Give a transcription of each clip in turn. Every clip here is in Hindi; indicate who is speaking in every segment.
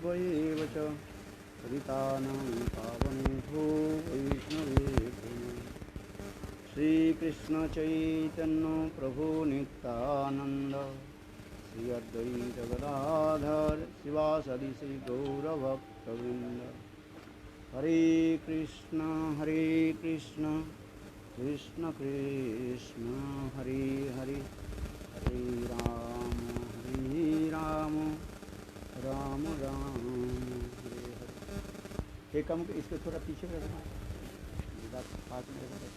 Speaker 1: वैव च पतितानां पावनेभ्यो वैष्णवेभ्यो श्रीकृष्ण चैतन्य प्रभु नित्यानंद श्री अद्वैत गदाधर शिवासदि श्री गौरभक्तवृंद हरे कृष्ण कृष्ण कृष्ण हरे हरे हरे राम राम राम हरे हरे। एक काम इसको थोड़ा पीछे रखना, पास में रखना।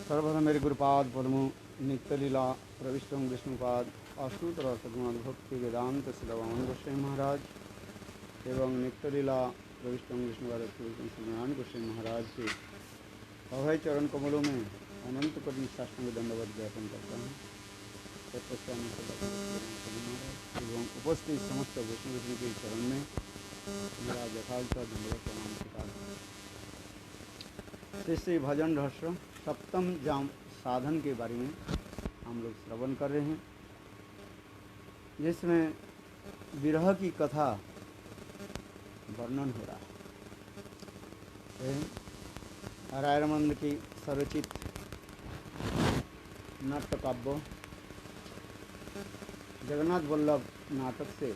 Speaker 1: सर्वप्रथम मेरे गुरुपाद पद्म नित्य लीला प्रविष्टम विष्णुपाद अष्टोत्तर सद्गुण भक्ति वेदांत सिद्धवान गोस्वामी महाराज एवं नित्य लीला प्रविष्टम विष्णुपाद सद्गुण गोस्वामी महाराज के अभय चरण कमलों में अनंत कभी साष्टांग दंडवत ज्ञापन करता हूँ। एवं उपस्थित समस्त वैष्णव के चरण में मेरा यथार्थ दंडवत प्रणाम स्वीकार। श्री श्री भजन रहस्य सप्तम जाम साधन के बारे में हम लोग श्रवण कर रहे हैं, जिसमें विरह की कथा वर्णन हो रहा है। रायरमंद की स्वरचित नाट्य काव्य जगन्नाथ वल्लभ नाटक से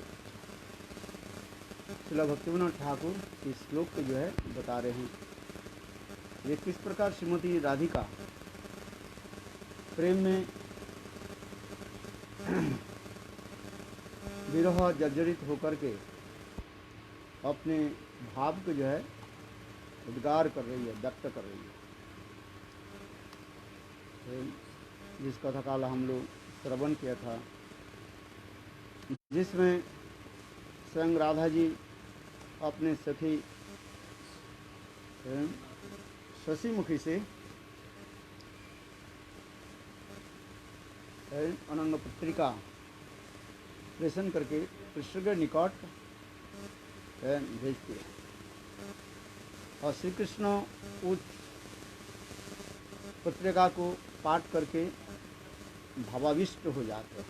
Speaker 1: श्रील भक्तिविनोद ठाकुर इस श्लोक को जो है बता रहे हैं। ये किस प्रकार श्रीमती राधिका प्रेम में विरह जर्जरित होकर के अपने भाव को जो है उद्गार कर रही है, व्यक्त कर रही है। जिस कथा काल हम लोग श्रवण किया था, जिसमें स्वयं राधा जी अपने सखी शशि मुखी से अनंग पत्रिका प्रेषण करके कृष्ण के निकट भेजती है और श्री कृष्ण उस पत्रिका को पाठ करके भावाविष्ट हो जाते हैं।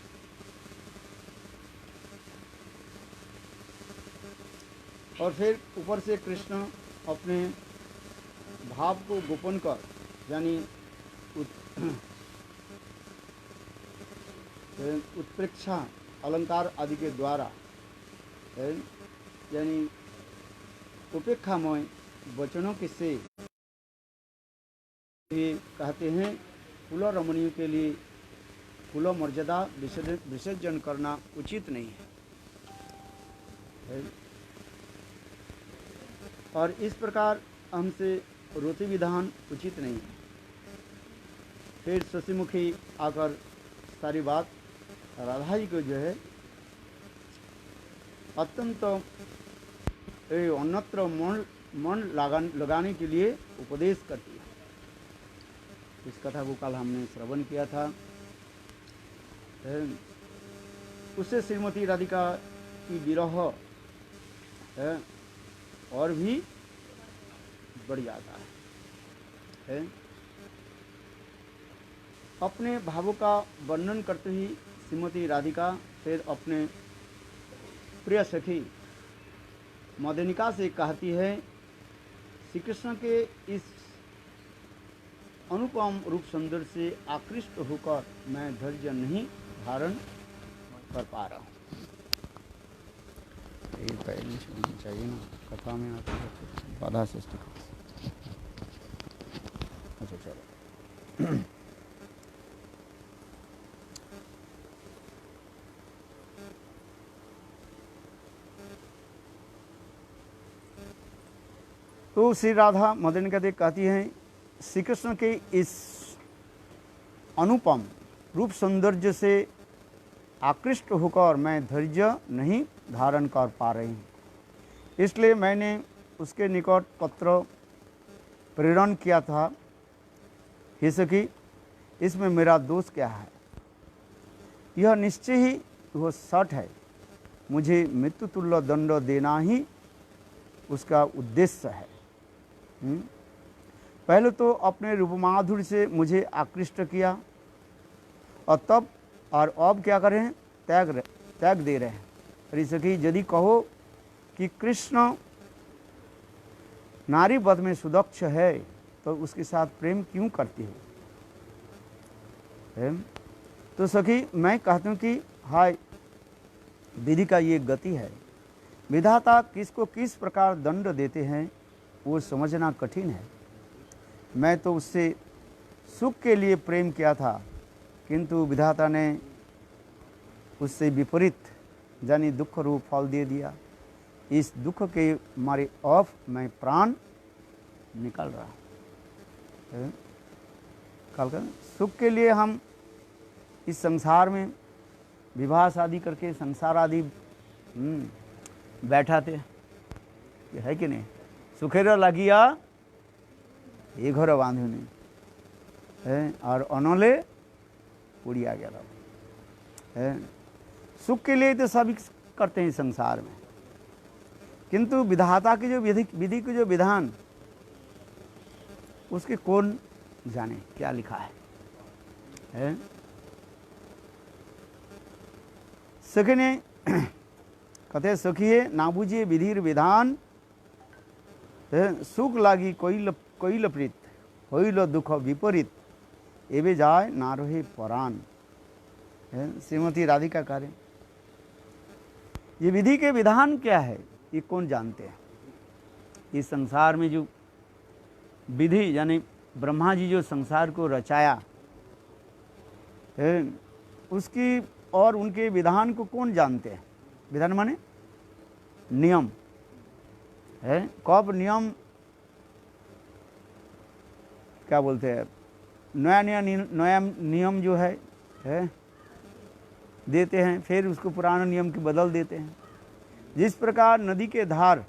Speaker 1: और फिर ऊपर से कृष्ण अपने भाव को गोपन कर यानी उत्प्रेक्षा अलंकार आदि के द्वारा यानी उपेक्षामय वचनों के से ये कहते हैं कुल रमणियों के लिए कुल मर्यादा विसर्जन करना उचित नहीं है। और इस प्रकार हमसे रोति विधान उचित नहीं है। फिर शशिमुखी आकर सारी बात राधा जी को जो है अत्यंत अन्यत्र मन लगाने के लिए उपदेश करती है। इस कथा को कल हमने श्रवण किया था। उससे श्रीमती राधिका की विरह और भी बढ़ जाता है। अपने भावों का वर्णन करते ही श्रीमती राधिका फिर अपने प्रिय सखी मदनिका से कहती है, श्री कृष्ण के इस अनुपम रूप सुंदर से आकृष्ट होकर मैं धैर्य नहीं धारण कर पा रहा हूँ। यही पहले सुनना चाहिए ना, कथा में आती है बाधा सृष्टि। अच्छा चलो। तो श्री राधा मदनिका देवी कहती हैं, श्री कृष्ण के इस अनुपम रूप सौंदर्य से आकृष्ट होकर मैं धैर्य नहीं धारण कर पा रही हूँ, इसलिए मैंने उसके निकट पत्र प्रेरण किया था। हे सखी, इसमें मेरा दोष क्या है? यह निश्चय ही वह सठ है। मुझे मृत्यु तुल्य दंड देना ही उसका उद्देश्य है। पहले तो अपने रूप माधुर्य से मुझे आकृष्ट किया और तब और अब क्या कर रहे हैं, त्याग दे रहे हैं। अरे सखी, यदि कहो कि कृष्ण नारी वध में सुदक्ष है तो उसके साथ प्रेम क्यों करती हो? तो सखी मैं कहता हूँ कि हाय, विधि का ये गति है। विधाता किसको किस प्रकार दंड देते हैं वो समझना कठिन है। मैं तो उससे सुख के लिए प्रेम किया था, किंतु विधाता ने उससे विपरीत यानी दुख रूप फल दे दिया। इस दुख के मारे ऑफ मैं प्राण निकल रहा है। सुख के लिए हम इस संसार में विवाह शादी करके संसार आदि बैठा थे, है कि नहीं? सुखेर लगिया ये घर बांधु नहीं है, और अनले उड़िया गया है। सुख के लिए तो सभी करते हैं संसार में, किंतु विधाता की जो विधि की जो विधान, उसके कौन जाने क्या लिखा है? सखी ने कहते सखिए ना बुझिए विधिर विधान, सुख लागी कोई प्रीत होइल दुख विपरीत, एवे जाए ना रहे परान। श्रीमती राधिका कार्य, ये विधि के विधान क्या है ये कौन जानते हैं? इस संसार में जो विधि यानी ब्रह्मा जी जो संसार को रचाया है, उसकी और उनके विधान को कौन जानते हैं? विधान माने नियम है। कब नियम क्या बोलते हैं, नया नियम जो है देते हैं, फिर उसको पुराना नियम के बदल देते हैं। जिस प्रकार नदी के धार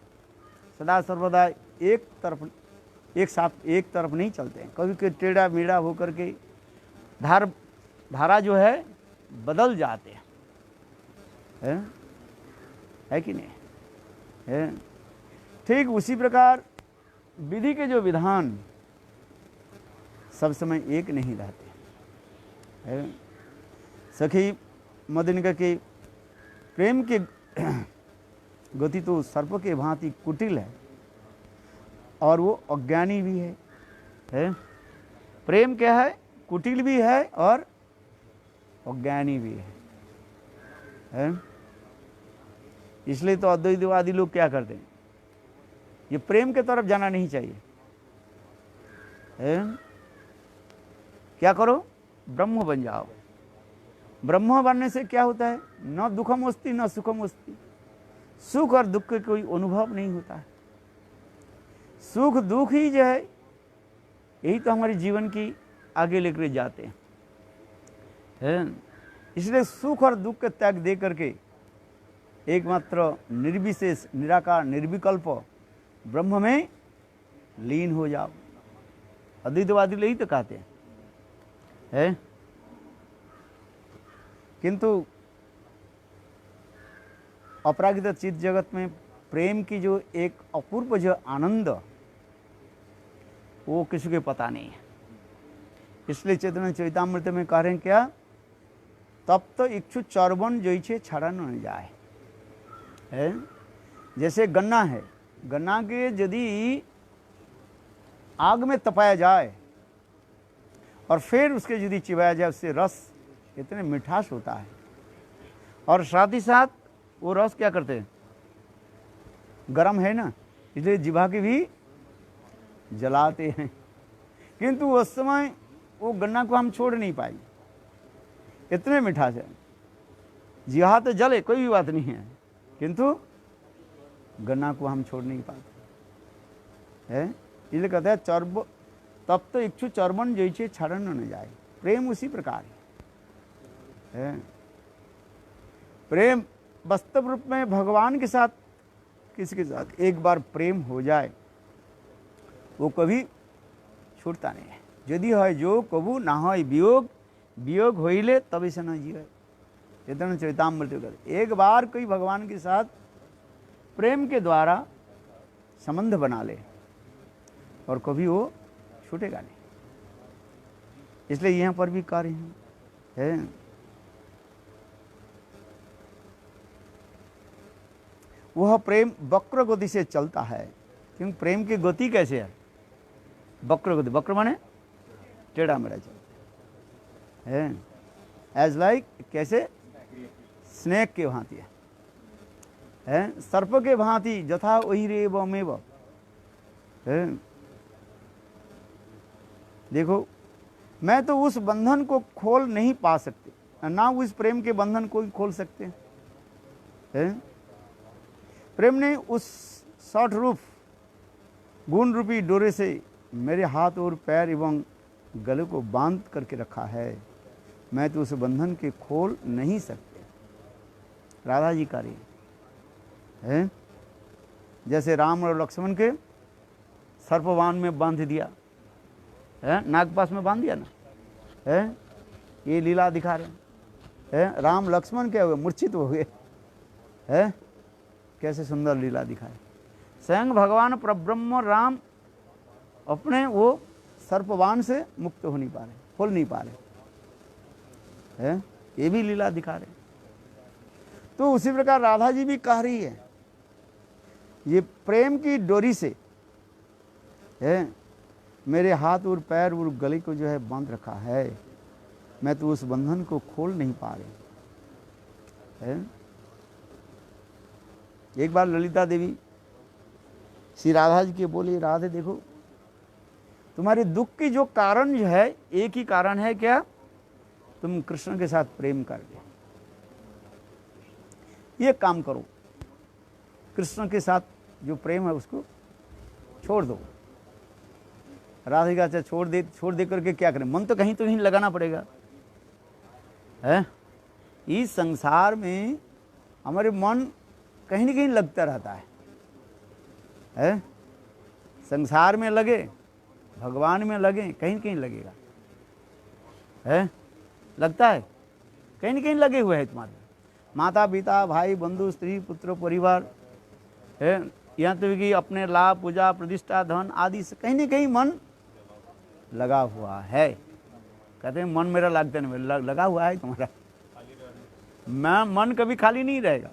Speaker 1: सदा सर्वदा एक तरफ नहीं चलते हैं, कभी कभी टेढ़ा मेढ़ा होकर के धारा जो है बदल जाते हैं, है कि नहीं है? ठीक उसी प्रकार विधि के जो विधान सब समय एक नहीं रहते है। सखी मदनिका के प्रेम के गति तो सर्प के भांति कुटिल है और वो अज्ञानी भी है। प्रेम क्या है? कुटिल भी है और अज्ञानी भी है। इसलिए तो अद्वैतवादी लोग क्या करते हैं, ये प्रेम के तरफ जाना नहीं चाहिए। क्या करो? ब्रह्म बन जाओ। ब्रह्म बनने से क्या होता है? न दुखम अस्ति न सुखम अस्ति, सुख और दुख का कोई अनुभव नहीं होता है। सुख दुख ही जो है यही तो हमारे जीवन की आगे लेकर जाते हैं। इसलिए सुख और दुख का त्याग दे करके एकमात्र निर्विशेष निराकार निर्विकल्प ब्रह्म में लीन हो जाओ। अद्वैतवादी यही तो कहते हैं। किंतु अपरागित चित्त जगत में प्रेम की जो एक अपूर्व जो आनंद, वो किसी को पता नहीं है। इसलिए चैतन्य चैतामृत में कह रहे हैं क्या? तब तो इच्छु चर्बन जैसे छड़ा न जाए। जैसे गन्ना है, गन्ना के यदि आग में तपाया जाए और फिर उसके यदि चिबाया जाए, उससे रस इतने मिठास होता है, और साथ ही साथ वो रस क्या करते हैं? गरम है ना, इसलिए जिभा की भी जलाते हैं। किंतु उस समय वो गन्ना को हम छोड़ नहीं पाए, इतने मिठास है। जिहा तो जले कोई भी बात नहीं है, किंतु गन्ना को हम छोड़ नहीं पाते हैं। इसलिए कहते हैं चर्ब तब तो इच्छु चर्बन जैसे छड़न न जाए। प्रेम उसी प्रकार है। प्रेम वास्तव रूप में भगवान के साथ, किसी के साथ एक बार प्रेम हो जाए वो कभी छूटता नहीं है। यदि है जो कबू ना हो वियोग, वियोग होइले तभी से न जिए। चैतन्य चैतामृत कर एक बार कोई भगवान के साथ प्रेम के द्वारा संबंध बना ले और कभी वो छूटेगा नहीं। इसलिए यहाँ पर भी कार्य है। वह प्रेम वक्र गति से चलता है। क्योंकि प्रेम की गति कैसे है? वक्र गति, वक्र माने टेढ़ा मेढ़ा चलता है, एज लाइक कैसे? स्नेक के भांति है, सर्प के भांति, जथा वही रेवमेव है। देखो, मैं तो उस बंधन को खोल नहीं पा सकते, ना उस प्रेम के बंधन को खोल सकते हैं। प्रेम ने उस शॉर्ट रूफ गुण रूपी डोरे से मेरे हाथ और पैर एवं गले को बांध करके रखा है। मैं तो उस बंधन के खोल नहीं सकते। राधा जी कार्य है, जैसे राम और लक्ष्मण के सर्पवान में बांध दिया है, नागपाश में बांध दिया ना है। ये लीला दिखा रहे हैं। राम लक्ष्मण क्या हुए? मूर्छित हो गए है। कैसे सुंदर लीला दिखाए। स्वयं भगवान परब्रह्म राम अपने वो सर्पवान से मुक्त हो नहीं पा रहे, खोल नहीं पा रहे है। ये भी लीला दिखा रहे। तो उसी प्रकार राधा जी भी कह रही है, ये प्रेम की डोरी से है मेरे हाथ और पैर और गले को जो है बांध रखा है। मैं तो उस बंधन को खोल नहीं पा रही है। एक बार ललिता देवी श्री राधा जी के बोली, राधे देखो, तुम्हारे दुख की जो कारण जो है, एक ही कारण है, क्या? तुम कृष्ण के साथ प्रेम कर ले। ये काम करो, कृष्ण के साथ जो प्रेम है उसको छोड़ दो। राधा का अच्छा छोड़ दे करके क्या करें? मन तो कहीं लगाना पड़ेगा है। इस संसार में हमारे मन कहीं न कहीं लगता रहता है। संसार में लगे, भगवान में लगे, कहीं न कहीं लगेगा है, लगता है कहीं न कहीं लगे हुए है तुम्हारे। माता पिता भाई बंधु स्त्री पुत्र परिवार है, यहाँ तक कि अपने लाभ पूजा प्रतिष्ठा धन आदि से कहीं न कहीं मन लगा हुआ है। कहते हैं मन मेरा लगता नहीं, लगा हुआ है तुम्हारा। मैं मन कभी खाली नहीं रहेगा।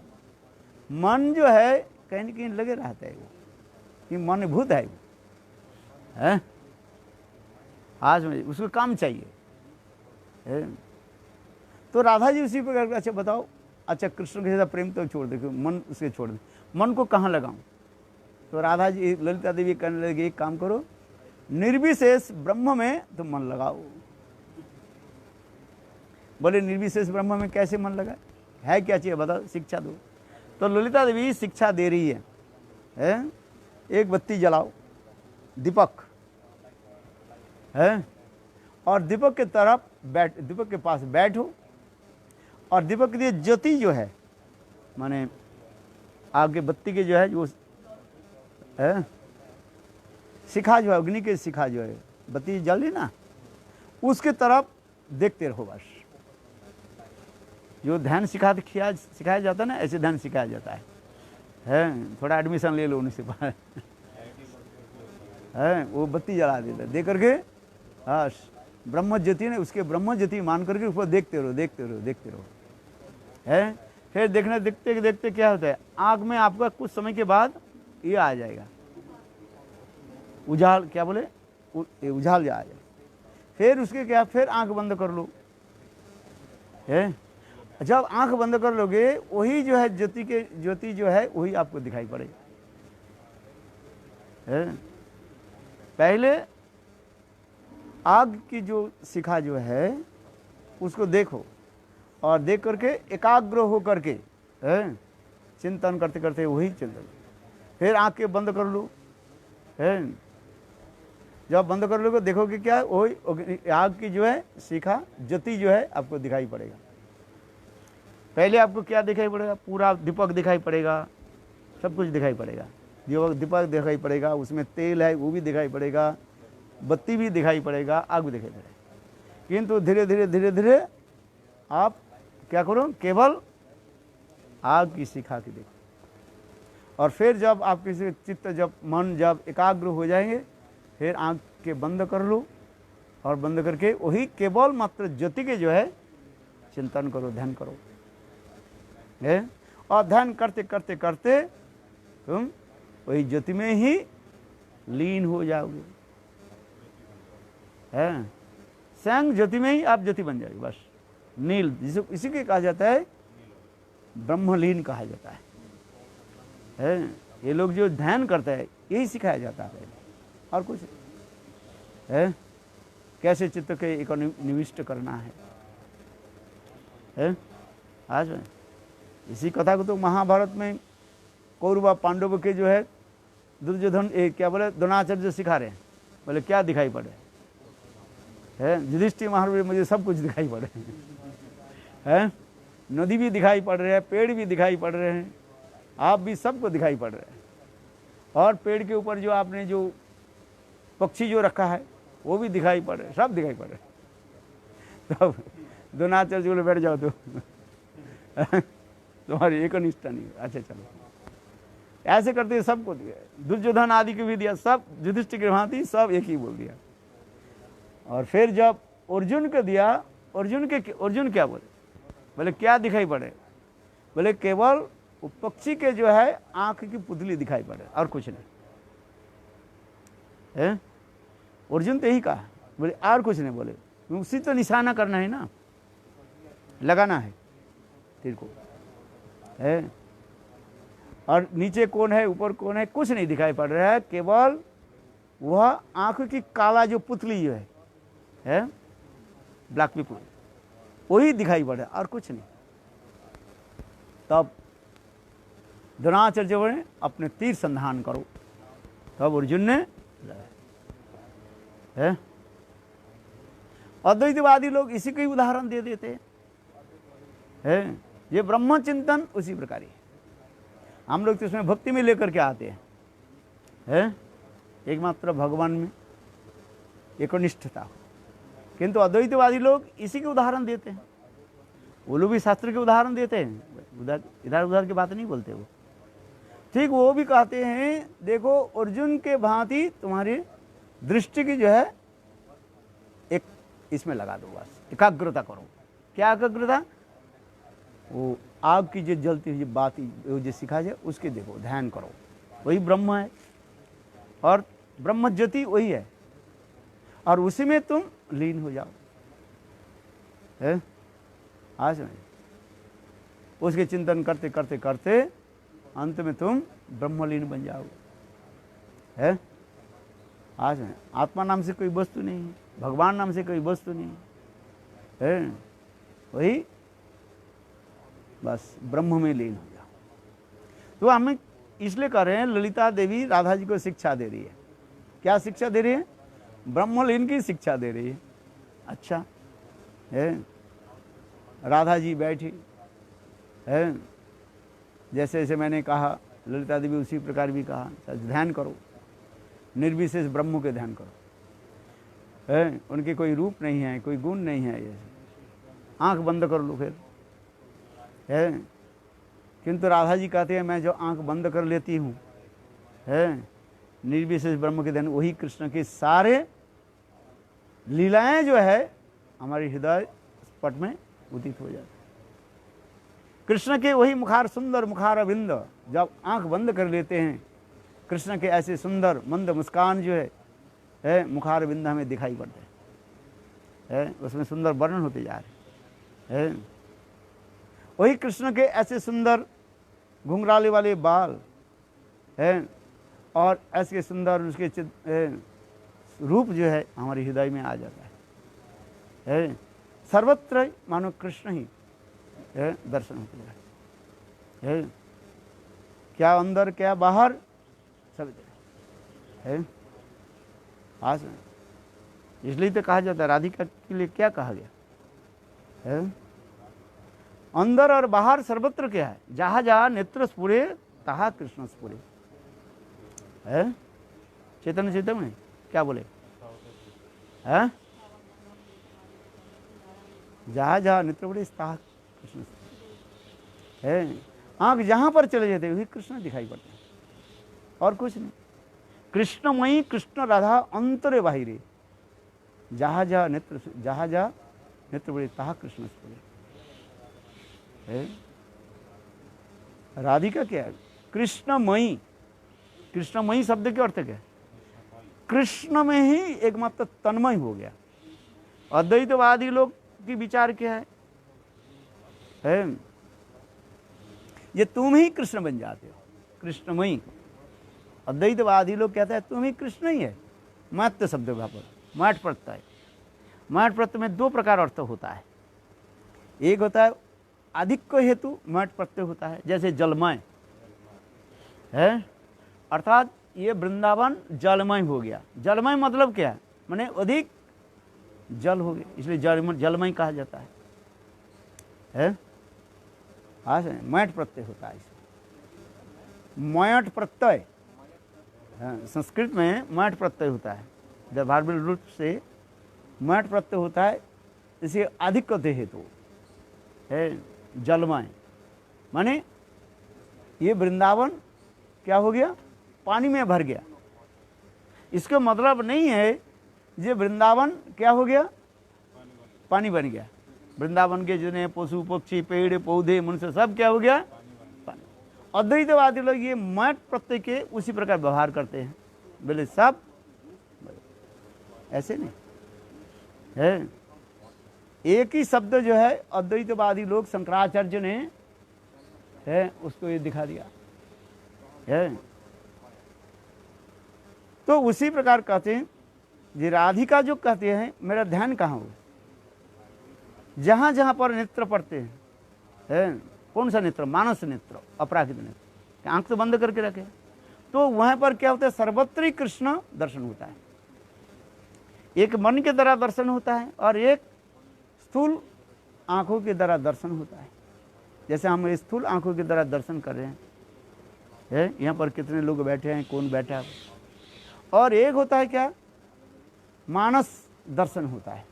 Speaker 1: मन जो है कहीं न कहीं लगे रहता है, वो कि मन भूत है वो है। आज में उसको काम चाहिए है। तो राधा जी उसी प्रकार, अच्छा बताओ, अच्छा कृष्ण के साथ प्रेम तो छोड़ दे, मन उसके छोड़ दे, मन को कहाँ लगाऊं? तो राधा जी ललिता देवी कहने लगी, एक काम करो, निर्विशेष ब्रह्म में तुम मन लगाओ। बोले निर्विशेष ब्रह्म में कैसे मन लगाए? है क्या चाहिए बताओ, शिक्षा दो। तो ललिता देवी शिक्षा दे रही है? एक बत्ती जलाओ, दीपक है, और दीपक के तरफ दीपक के पास बैठो, और दीपक के लिए ज्योति जो है, माने आगे बत्ती के जो है जो है शिखा जो है, अग्नि के शिखा जो है, बत्ती जल रही ना, उसके तरफ देखते रहो बस। जो ध्यान सिखाया जाता है ना, ऐसे ध्यान सिखाया जाता है। थोड़ा एडमिशन ले लो उनसे है, वो बत्ती जला देता है, दे करके हाँ ब्रह्म ज्योति ने, उसके ब्रह्म ज्योति मान करके ऊपर देखते रहो है। फिर देखते देखते क्या होता है, आँख में आपका कुछ समय के बाद ये आ जाएगा उजाल, क्या बोले, उजाल जा जाए। फिर उसके क्या, फिर आंख बंद कर लो है। जब आंख बंद कर लोगे, वही जो है ज्योति जो है वही आपको दिखाई पड़ेगा है। पहले आग की जो शिखा जो है उसको देखो, और देख करके एकाग्र हो करके है चिंतन करते करते वही चिंतन। फिर आंखें बंद कर लो है। जब बंद कर लोगे देखोगे क्या, वही आग की जो है शिखा ज्योति जो है आपको दिखाई पड़ेगा। पहले आपको क्या दिखाई पड़ेगा? पूरा दीपक दिखाई पड़ेगा, सब कुछ दिखाई पड़ेगा। दीपक दिखाई पड़ेगा, उसमें तेल है वो भी दिखाई पड़ेगा, बत्ती भी दिखाई पड़ेगा, आग भी दिखाई पड़ेगा। किंतु धीरे धीरे आप क्या करो, केवल आग की शिखा की देखो। और फिर जब आपके चित्त जब मन जब एकाग्र हो जाएंगे, फिर आँख के बंद कर लो, और बंद करके वही केवल मात्र ज्योति के जो है चिंतन करो, ध्यान करो है। और ध्यान करते करते करते तुम वही ज्योति में ही लीन हो जाओगे। है स्वयं ज्योति में ही आप ज्योति बन जाओगे बस। नील जिसे इसी के कहा जाता है ब्रह्मलीन कहा जाता है। ये लोग जो ध्यान करते हैं यही सिखाया जाता है और कुछ है। कैसे चित्त के एक निविष्ट करना है। आज इसी कथा को तो महाभारत में कौरव पांडव के जो है दुर्योधन क्या बोले द्रोणाचार्य सिखा रहे हैं। बोले क्या दिखाई पड़े है? युधिष्ठिर महाराज मुझे सब कुछ दिखाई पड़े है। नदी भी दिखाई पड़ रहे हैं, पेड़ भी दिखाई पड़ रहे हैं, आप भी सबको दिखाई पड़ रहे हैं। और पेड़ के ऊपर जो आपने जो पक्षी जो रखा है वो भी दिखाई पड़ रहे, सब दिखाई पड़ रहे। तब द्रोणाचार्य बोले बैठ जाओ तो तुम्हारी एक निष्ठा नहीं। अच्छा चलो, ऐसे करते सबको दिया। दुर्योधन आदि को भी दिया, सब युधिष्ठिर की भांति सब एक ही बोल दिया। और फिर जब अर्जुन को दिया, अर्जुन क्या बोले? बोले क्या दिखाई पड़े? बोले केवल वो पक्षी के जो है आंख की पुतली दिखाई पड़े और कुछ नहीं है। अर्जुन तो यही कहा, बोले और कुछ नहीं। बोले उसी तो निशाना करना है ना, लगाना है तीर को है। और नीचे कौन है ऊपर कौन है कुछ नहीं दिखाई पड़ रहा है, केवल वह आंख की काला जो पुतली जो है ब्लैक पीपल वही दिखाई पड़े और कुछ नहीं। तब द्रोणाचार्य बोले अपने तीर संधान करो। तब अर्जुन ने है। अद्वैतवादी लोग इसी को ही उदाहरण दे देते हैं। ये ब्रह्म चिंतन उसी प्रकार ही है। हम लोग तो इसमें भक्ति में लेकर के आते हैं एकमात्र भगवान में एकनिष्ठता। किंतु अद्वैतवादी लोग इसी के उदाहरण देते हैं। वो लोग भी शास्त्र के उदाहरण देते हैं, इधर उधर की बात नहीं बोलते वो। ठीक वो भी कहते हैं देखो अर्जुन के भांति तुम्हारी दृष्टि की जो है एक इसमें लगा दो, बस एकाग्रता करो। क्या एकाग्रता? वो आग की जो जलती हुई बात जो सिखा जाए उसके देखो, ध्यान करो, वही ब्रह्म है और ब्रह्म ज्योति वही है और उसी में तुम लीन हो जाओ है। आज में उसके चिंतन करते करते करते अंत में तुम ब्रह्मलीन बन जाओगे है। आज में आत्मा नाम से कोई वस्तु नहीं है, भगवान नाम से कोई वस्तु नहीं है, वही बस ब्रह्म में लीन हो जाओ। तो हम इसलिए कह रहे हैं ललिता देवी राधा जी को शिक्षा दे रही है। क्या शिक्षा दे रही है? ब्रह्मलीन की शिक्षा दे रही है। अच्छा है, राधा जी बैठी है, जैसे जैसे मैंने कहा ललिता देवी उसी प्रकार भी कहा ध्यान करो, निर्विशेष ब्रह्म के ध्यान करो है। उनके कोई रूप नहीं है, कोई गुण नहीं है, ये आंख बंद कर लो फिर है। किंतु राधा जी कहते हैं मैं जो आंख बंद कर लेती हूँ है निर्विशेष ब्रह्म के ध्यान, वही कृष्ण के सारे लीलाएं जो है हमारे हृदय स्पट में उदित हो जाती। कृष्ण के वही मुखार सुंदर मुखार अविंद जब आंख बंद कर लेते हैं, कृष्ण के ऐसे सुंदर मंद मुस्कान जो है मुखार बिंद हमें दिखाई पड़ते हैं, उसमें सुंदर वर्णन होते जा रहे हैं। वही कृष्ण के ऐसे सुंदर घुंघराले वाले बाल हैं और ऐसे सुंदर उसके रूप जो है हमारे हृदय में आ जाता है। सर्वत्र मानो कृष्ण ही दर्शन होते है। क्या अंदर क्या बाहर सब है। आज इसलिए तो कहा जाता है राधिका के लिए क्या कहा गया है? अंदर और बाहर सर्वत्र क्या है? जहाँ जहाँ नेत्र स्फुरे तहाँ कृष्ण स्फुरे है। चैतन्य चैतन्य में क्या बोले है? जहाँ जहाँ नेत्र स्फुरे तहाँ कृष्ण है। आंख जहाँ पर चले जाते वही कृष्ण दिखाई पड़ते हैं और कुछ नहीं। कृष्णमयी कृष्ण राधा अंतरे बाहिरे जहाँ जहाँ नेत्र बड़े तहा कृष्ण है। राधिका क्या है? कृष्णमयी कृष्णमयी शब्द के अर्थ क्या है? कृष्ण में ही एकमात्र तन्मय हो गया। अद्वैतवादी लोग की विचार क्या है? ये तुम ही कृष्ण बन जाते हो, कृष्णमयी। अद्वैतवादी लोग कहते हैं तुम ही कृष्ण ही है। मत शब्द वहाँ पर मठ प्रत्यय, मठ प्रत्यय में दो प्रकार अर्थ होता है। एक होता है आधिक्य हेतु मठ प्रत्यय होता है, जैसे जलमय है, अर्थात ये वृंदावन जलमय हो गया। जलमय मतलब क्या है? माने अधिक जल हो गया, इसलिए जलमय कहा जाता है? हाँ, मठ प्रत्यय होता है इसमें। मठ प्रत्यय संस्कृत में मठ प्रत्यय होता है, व्यावहारिक रूप से मठ प्रत्यय होता है। इसे अधिक हेतु है जलमय, माने ये वृंदावन क्या हो गया? पानी में भर गया। इसका मतलब नहीं है ये वृंदावन क्या हो गया? पानी बन गया। वृंदावन के जितने पशु पक्षी पेड़ पौधे मनुष्य सब क्या हो गया? पानी। अद्वैतवादी लोग ये मठ प्रत्यय के उसी प्रकार व्यवहार करते हैं, बोले सब ऐसे नहीं है। एक ही शब्द जो है अद्वैतवादी लोग शंकराचार्य ने है उसको ये दिखा दिया है। तो उसी प्रकार कहते हैं जी राधिका जो कहते हैं मेरा ध्यान कहाँ हो? जहाँ जहाँ पर नेत्र पड़ते हैं है, कौन सा नेत्र? मानस नेत्र, अपराकृत नेत्र, आंख तो बंद करके रखे, तो वहाँ पर क्या होता है? सर्वत्र कृष्ण दर्शन होता है। एक मन के द्वारा दर्शन होता है और एक स्थूल आंखों के द्वारा दर्शन होता है। जैसे हम स्थूल आंखों के द्वारा दर्शन कर रहे हैं, यहाँ पर कितने लोग बैठे हैं, कौन बैठा है। और एक होता है क्या? मानस दर्शन होता है?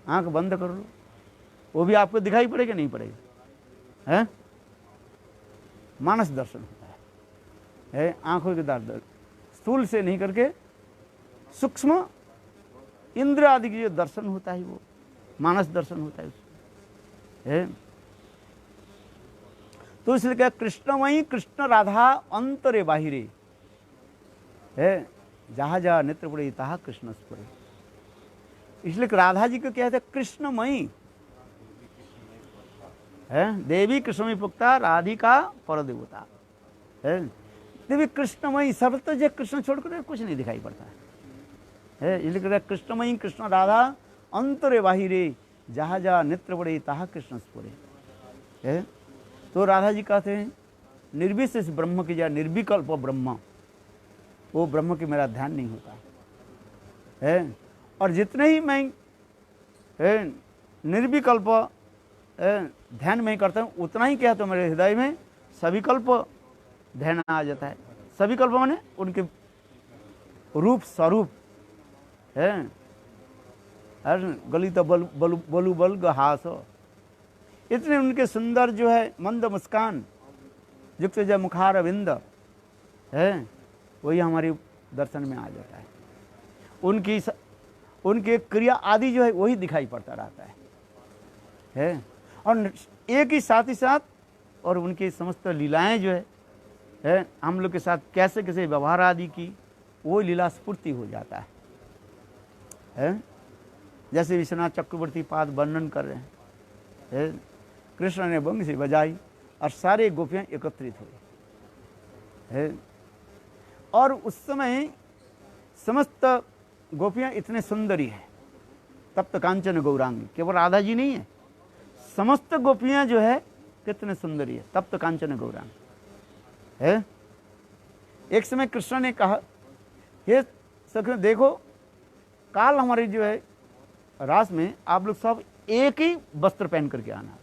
Speaker 1: आंख बंद कर लो, वो भी आपको दिखाई पड़ेगा नहीं पड़ेगा है? मानस दर्शन होता है आंखों के द्वारा, स्थूल से नहीं करके सूक्ष्म इंद्र आदि की जो दर्शन होता है वो मानस दर्शन होता है उसमें। तो इसलिए क्या? कृष्णमयी कृष्ण राधा अंतरे बाहिरे है, जहाँ जहाँ नेत्र पड़े तहाँ कृष्ण स्फुरे। इसलिए राधा जी को क्या है? कृष्णमयी है, देवी कृष्णमयी पुक्ता राधिका पर देवता है। देवी कृष्णमयी, सब तो जो कृष्ण छोड़कर कुछ नहीं दिखाई पड़ता है। इसलिए कृष्णमयी कृष्ण राधा अंतरे बाहिरे, जहाँ जहाँ नेत्र पड़े तहाँ कृष्ण स्फुरे है। तो राधा जी कहते हैं निर्विशेष ब्रह्म की या निर्विकल्प ब्रह्म, वो ब्रह्म की मेरा ध्यान नहीं होता है। और जितने ही मैं निर्विकल्प ध्यान में करता हूँ उतना ही क्या तो मेरे हृदय में सविकल्प ध्यान आ जाता है। सविकल्प माने उनके रूप स्वरूप है। गलित बलु बल हास, इतने उनके सुंदर जो है मंद मुस्कान युक्त जो मुखार विंद है, वही हमारी दर्शन में आ जाता है। उनकी क्रिया आदि जो है वही दिखाई पड़ता रहता है। और एक ही साथ और उनकी समस्त लीलाएं जो है हम लोग के साथ कैसे कैसे व्यवहार आदि की वो लीला स्फूर्ति हो जाता है। जैसे विश्वनाथ चक्रवर्ती पाद वर्णन कर रहे हैं, कृष्ण ने बंसी बजाई और सारे गोपियां एकत्रित हुई और उस समय समस्त गोपियां इतने सुंदरी है, तप्त कांचन गौरांगी, केवल राधा जी नहीं है, समस्त गोपियां जो है कितने सुंदरी है, तप्त कांचन गौरांगी है। एक समय कृष्ण ने कहा, हे सखी देखो काल हमारी जो है रास में आप लोग सब एक ही वस्त्र पहन करके आना,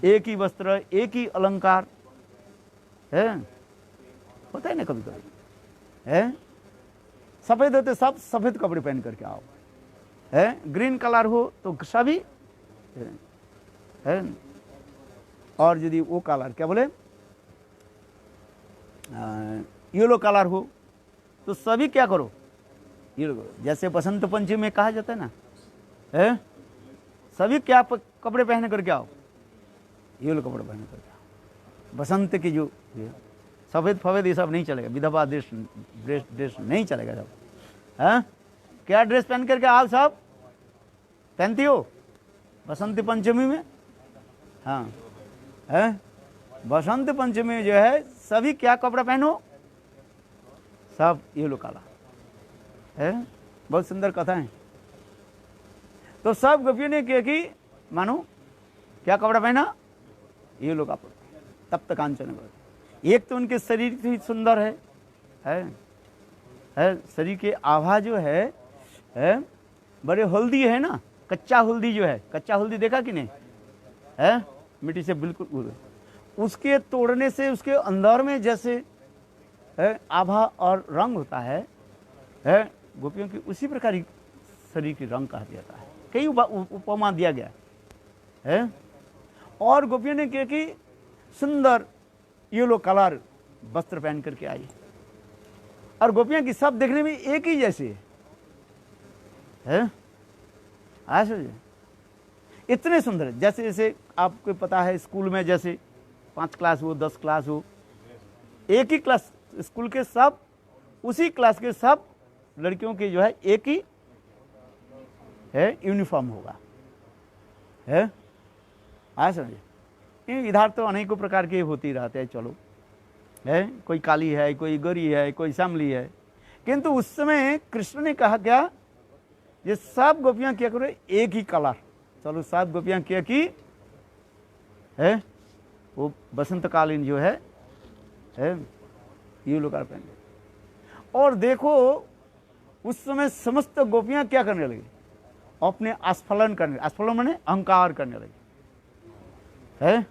Speaker 1: एक ही वस्त्र एक ही अलंकार है, होता है ना कभी कभी है। सफेद होते सब सफेद कपड़े पहन करके आओ है, ग्रीन कलर हो तो सभी है। और यदि वो कलर क्या बोले येलो कलर हो तो सभी क्या करो येलो करो। जैसे बसंत पंचमी में कहा जाता है ना है, सभी क्या कपड़े पहन करके आओ, येलो कपड़े पहन करके आओ। बसंत की जो सफ़ेद फवेद ये सब नहीं चलेगा, विधवा ड्रेस नहीं चलेगा सब। हैं क्या ड्रेस पहन करके आप सब पहनती हो बसंत पंचमी में? हाँ है, बसंत पंचमी में जो है सभी क्या कपड़ा पहनो, सब येलो काला है। बहुत सुंदर कथा है। तो सब गोपियों ने किया कि मानो क्या कपड़ा पहना, येलो कपड़ा, तब तक कांचन। एक तो उनके शरीर भी सुंदर है शरीर के आभा जो है बड़े हल्दी है ना, कच्चा हल्दी जो है, कच्चा हल्दी देखा कि नहीं है, मिट्टी से बिल्कुल उसके तोड़ने से उसके अंदर में जैसे आभा और रंग होता है गोपियों की, उसी प्रकार शरीर की रंग कहा जाता है। कई उपमा दिया गया है। और गोपियों ने किया कि सुंदर येलो कलर वस्त्र पहन करके आई, और गोपियां की सब देखने में एक ही जैसे है। इतने सुंदर, जैसे जैसे आपको पता है स्कूल में जैसे 5 क्लास हो 10 क्लास हो, एक ही क्लास स्कूल के सब, उसी क्लास के सब लड़कियों के जो है एक ही है यूनिफॉर्म होगा है। समझे, इधर तो अनेकों प्रकार के होती रहते हैं, चलो है, कोई काली है, कोई गोरी है, कोई श्यामली है, किंतु उस समय कृष्ण ने कहा क्या, ये सब गोपियां क्या करो एक ही कलर। चलो सब गोपियां क्या की है, वो बसंतकालीन जो है ये लोग पहने। और देखो उस समय समस्त गोपियां क्या करने लगी, अपने आस्फलन करने, आस्फलन माने अहंकार करने लगी है।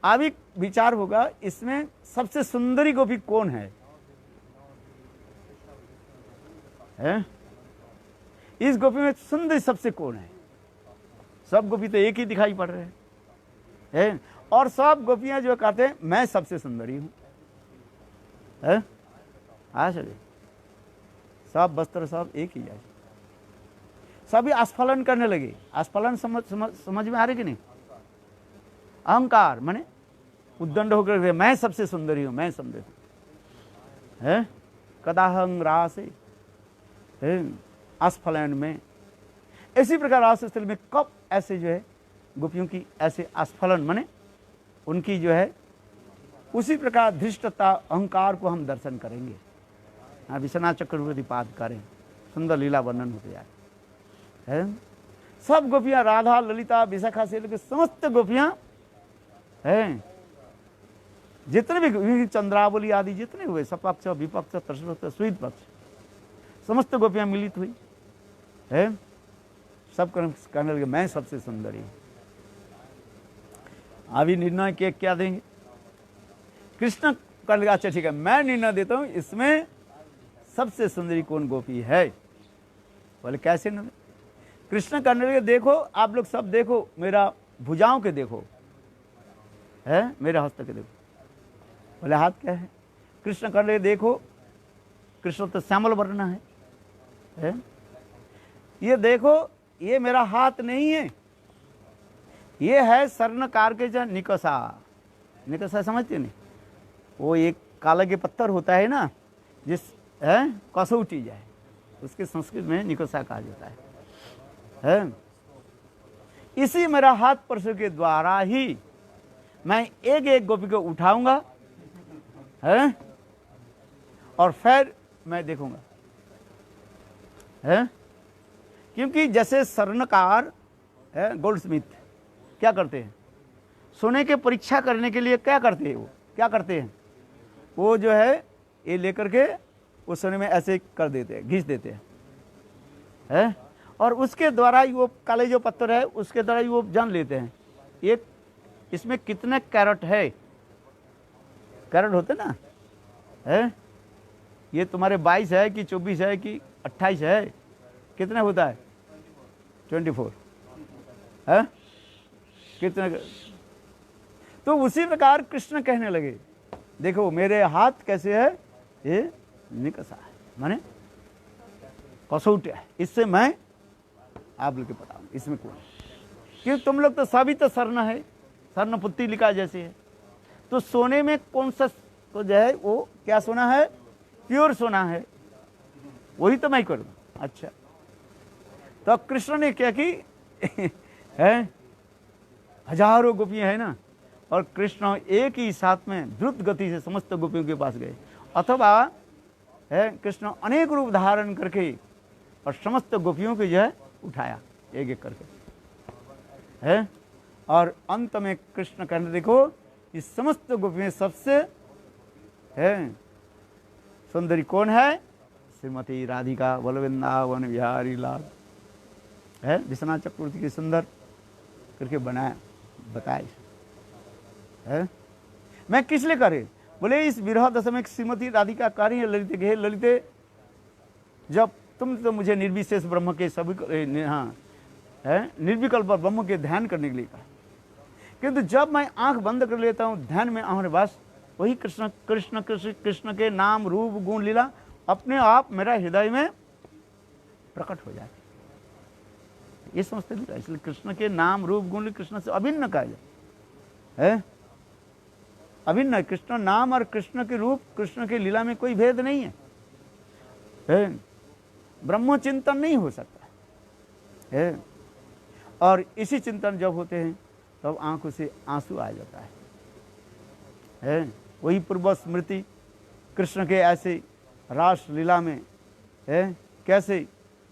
Speaker 1: अभी विचार होगा इसमें सबसे सुंदरी गोपी कौन है? इस गोपी में सुंदरी सबसे कौन है? सब गोपी तो एक ही दिखाई पड़ रहे हैं और सब गोपियां जो कहते हैं मैं सबसे सुंदरी हूं है। सब वस्त्र सब एक ही है, सभी आस्फलन करने लगे। आस्फलन समझ में आ रही कि नहीं? अहंकार माने उद्दंड होकर मैं सबसे सुंदरी हूं, मैं सुंदर है। कदाहंग रासे आस्फलन में, इसी प्रकार रास स्थल में कब ऐसे जो है गोपियों की ऐसे आस्फलन माने उनकी जो है उसी प्रकार धृष्टता अहंकार को हम दर्शन करेंगे। विश्वनाथ चक्रवर्ती पाद करें, सुंदर लीला वर्णन होते जाए है। सब गोपियां, राधा ललिता विशाखा से लेकर समस्त गोपियां हैं, जितने भी चंद्रावली आदि जितने हुए, सपक्ष विपक्ष त्रस्त स्वीत पक्ष, समस्त गोपियां मिलित हुई है। सब कहने लगे मैं सबसे सुंदरी। अभी निर्णय के क्या देंगे? कृष्ण कर लगा अच्छा ठीक है मैं निर्णय देता हूं, इसमें सबसे सुंदरी कौन गोपी है? बोले कैसे न? कृष्ण करने लगे देखो आप लोग सब देखो, मेरा भुजाओं के देखो है, मेरे हस्त के देखो। बोले हाथ क्या है? कृष्ण कर लगे देखो, कृष्ण तो श्यामल वर्ण है? ये देखो ये मेरा हाथ नहीं है, ये है स्वर्णकार के जो निकसा। निकसा समझते नहीं? वो एक काला के पत्थर होता है ना, जिस है कसौटी जाए, उसके संस्कृत में निकसा कहा जाता है। इसी मेरा हाथ परशु के द्वारा ही मैं एक एक गोपी को उठाऊंगा है, और फिर मैं देखूंगा है। क्योंकि जैसे स्वर्णकार है, गोल्ड स्मिथ क्या करते हैं, सोने के परीक्षा करने के लिए क्या करते हैं? वो क्या करते हैं, वो जो है ये लेकर के वो सोने में ऐसे कर देते हैं, घिस देते हैं और उसके द्वारा ही वो काले जो पत्थर है उसके द्वारा ही वो जान लेते हैं एक इसमें कितने कैरेट है। कैरेट होते ना है, ये तुम्हारे 22 है कि 24 है कि 28 है, कितने होता है? 24 है कितने? तो उसी प्रकार कृष्ण कहने लगे देखो मेरे हाथ कैसे है, ये निकसा है माने कसौटी है, इससे मैं आप लोग के बताऊं इसमें कौन, क्योंकि तुम लोग तो सभी तो स्वर्ण है, स्वर्ण पुत्री लिखा जैसे है, तो सोने में कौन सा को जो है वो क्या सोना है, प्योर सोना है, वही तो मैं करूँगा। अच्छा, तो कृष्ण ने क्या की है, हजारों गोपियां है ना, और कृष्ण एक ही साथ में द्रुत गति से समस्त गोपियों के पास गए, अथवा है कृष्ण अनेक रूप धारण करके और समस्त गोपियों को जो है उठाया एक एक करके है, और अंत में कृष्ण कहने देखो इस समस्त गोपियों सबसे है सुंदरी कौन है, श्रीमती राधिका वल्लभवृंदावन बिहारी लाल है, विश्वनाथ चक्रवर्ती की सुंदर करके बनाया बताया है। मैं किस लिए करे, बोले इस विरह दशम श्रीमती राधिका कार्य है ललिते के, ललिते जब तुम तो मुझे निर्विशेष ब्रह्म के सभी हाँ है निर्विकल्प ब्रह्म के ध्यान करने के लिए कहा, किंतु जब मैं आंख बंद कर लेता हूँ ध्यान में हमारे पास वही कृष्ण कृष्ण कृष्ण कृष्ण के नाम रूप गुण लीला अपने आप मेरा हृदय में प्रकट हो जाते, ये समझते नहीं। इसलिए कृष्ण के नाम रूप गुण कृष्ण से अभिन्न कहा जाए है, अभिन्न। कृष्ण नाम और कृष्ण के रूप कृष्ण के लीला में कोई भेद नहीं है, ब्रह्म चिंतन नहीं हो सकता है, और इसी चिंतन जब होते हैं तब आंखों से आंसू आ जाता है। वही पूर्व स्मृति कृष्ण के ऐसे रास लीला में है, कैसे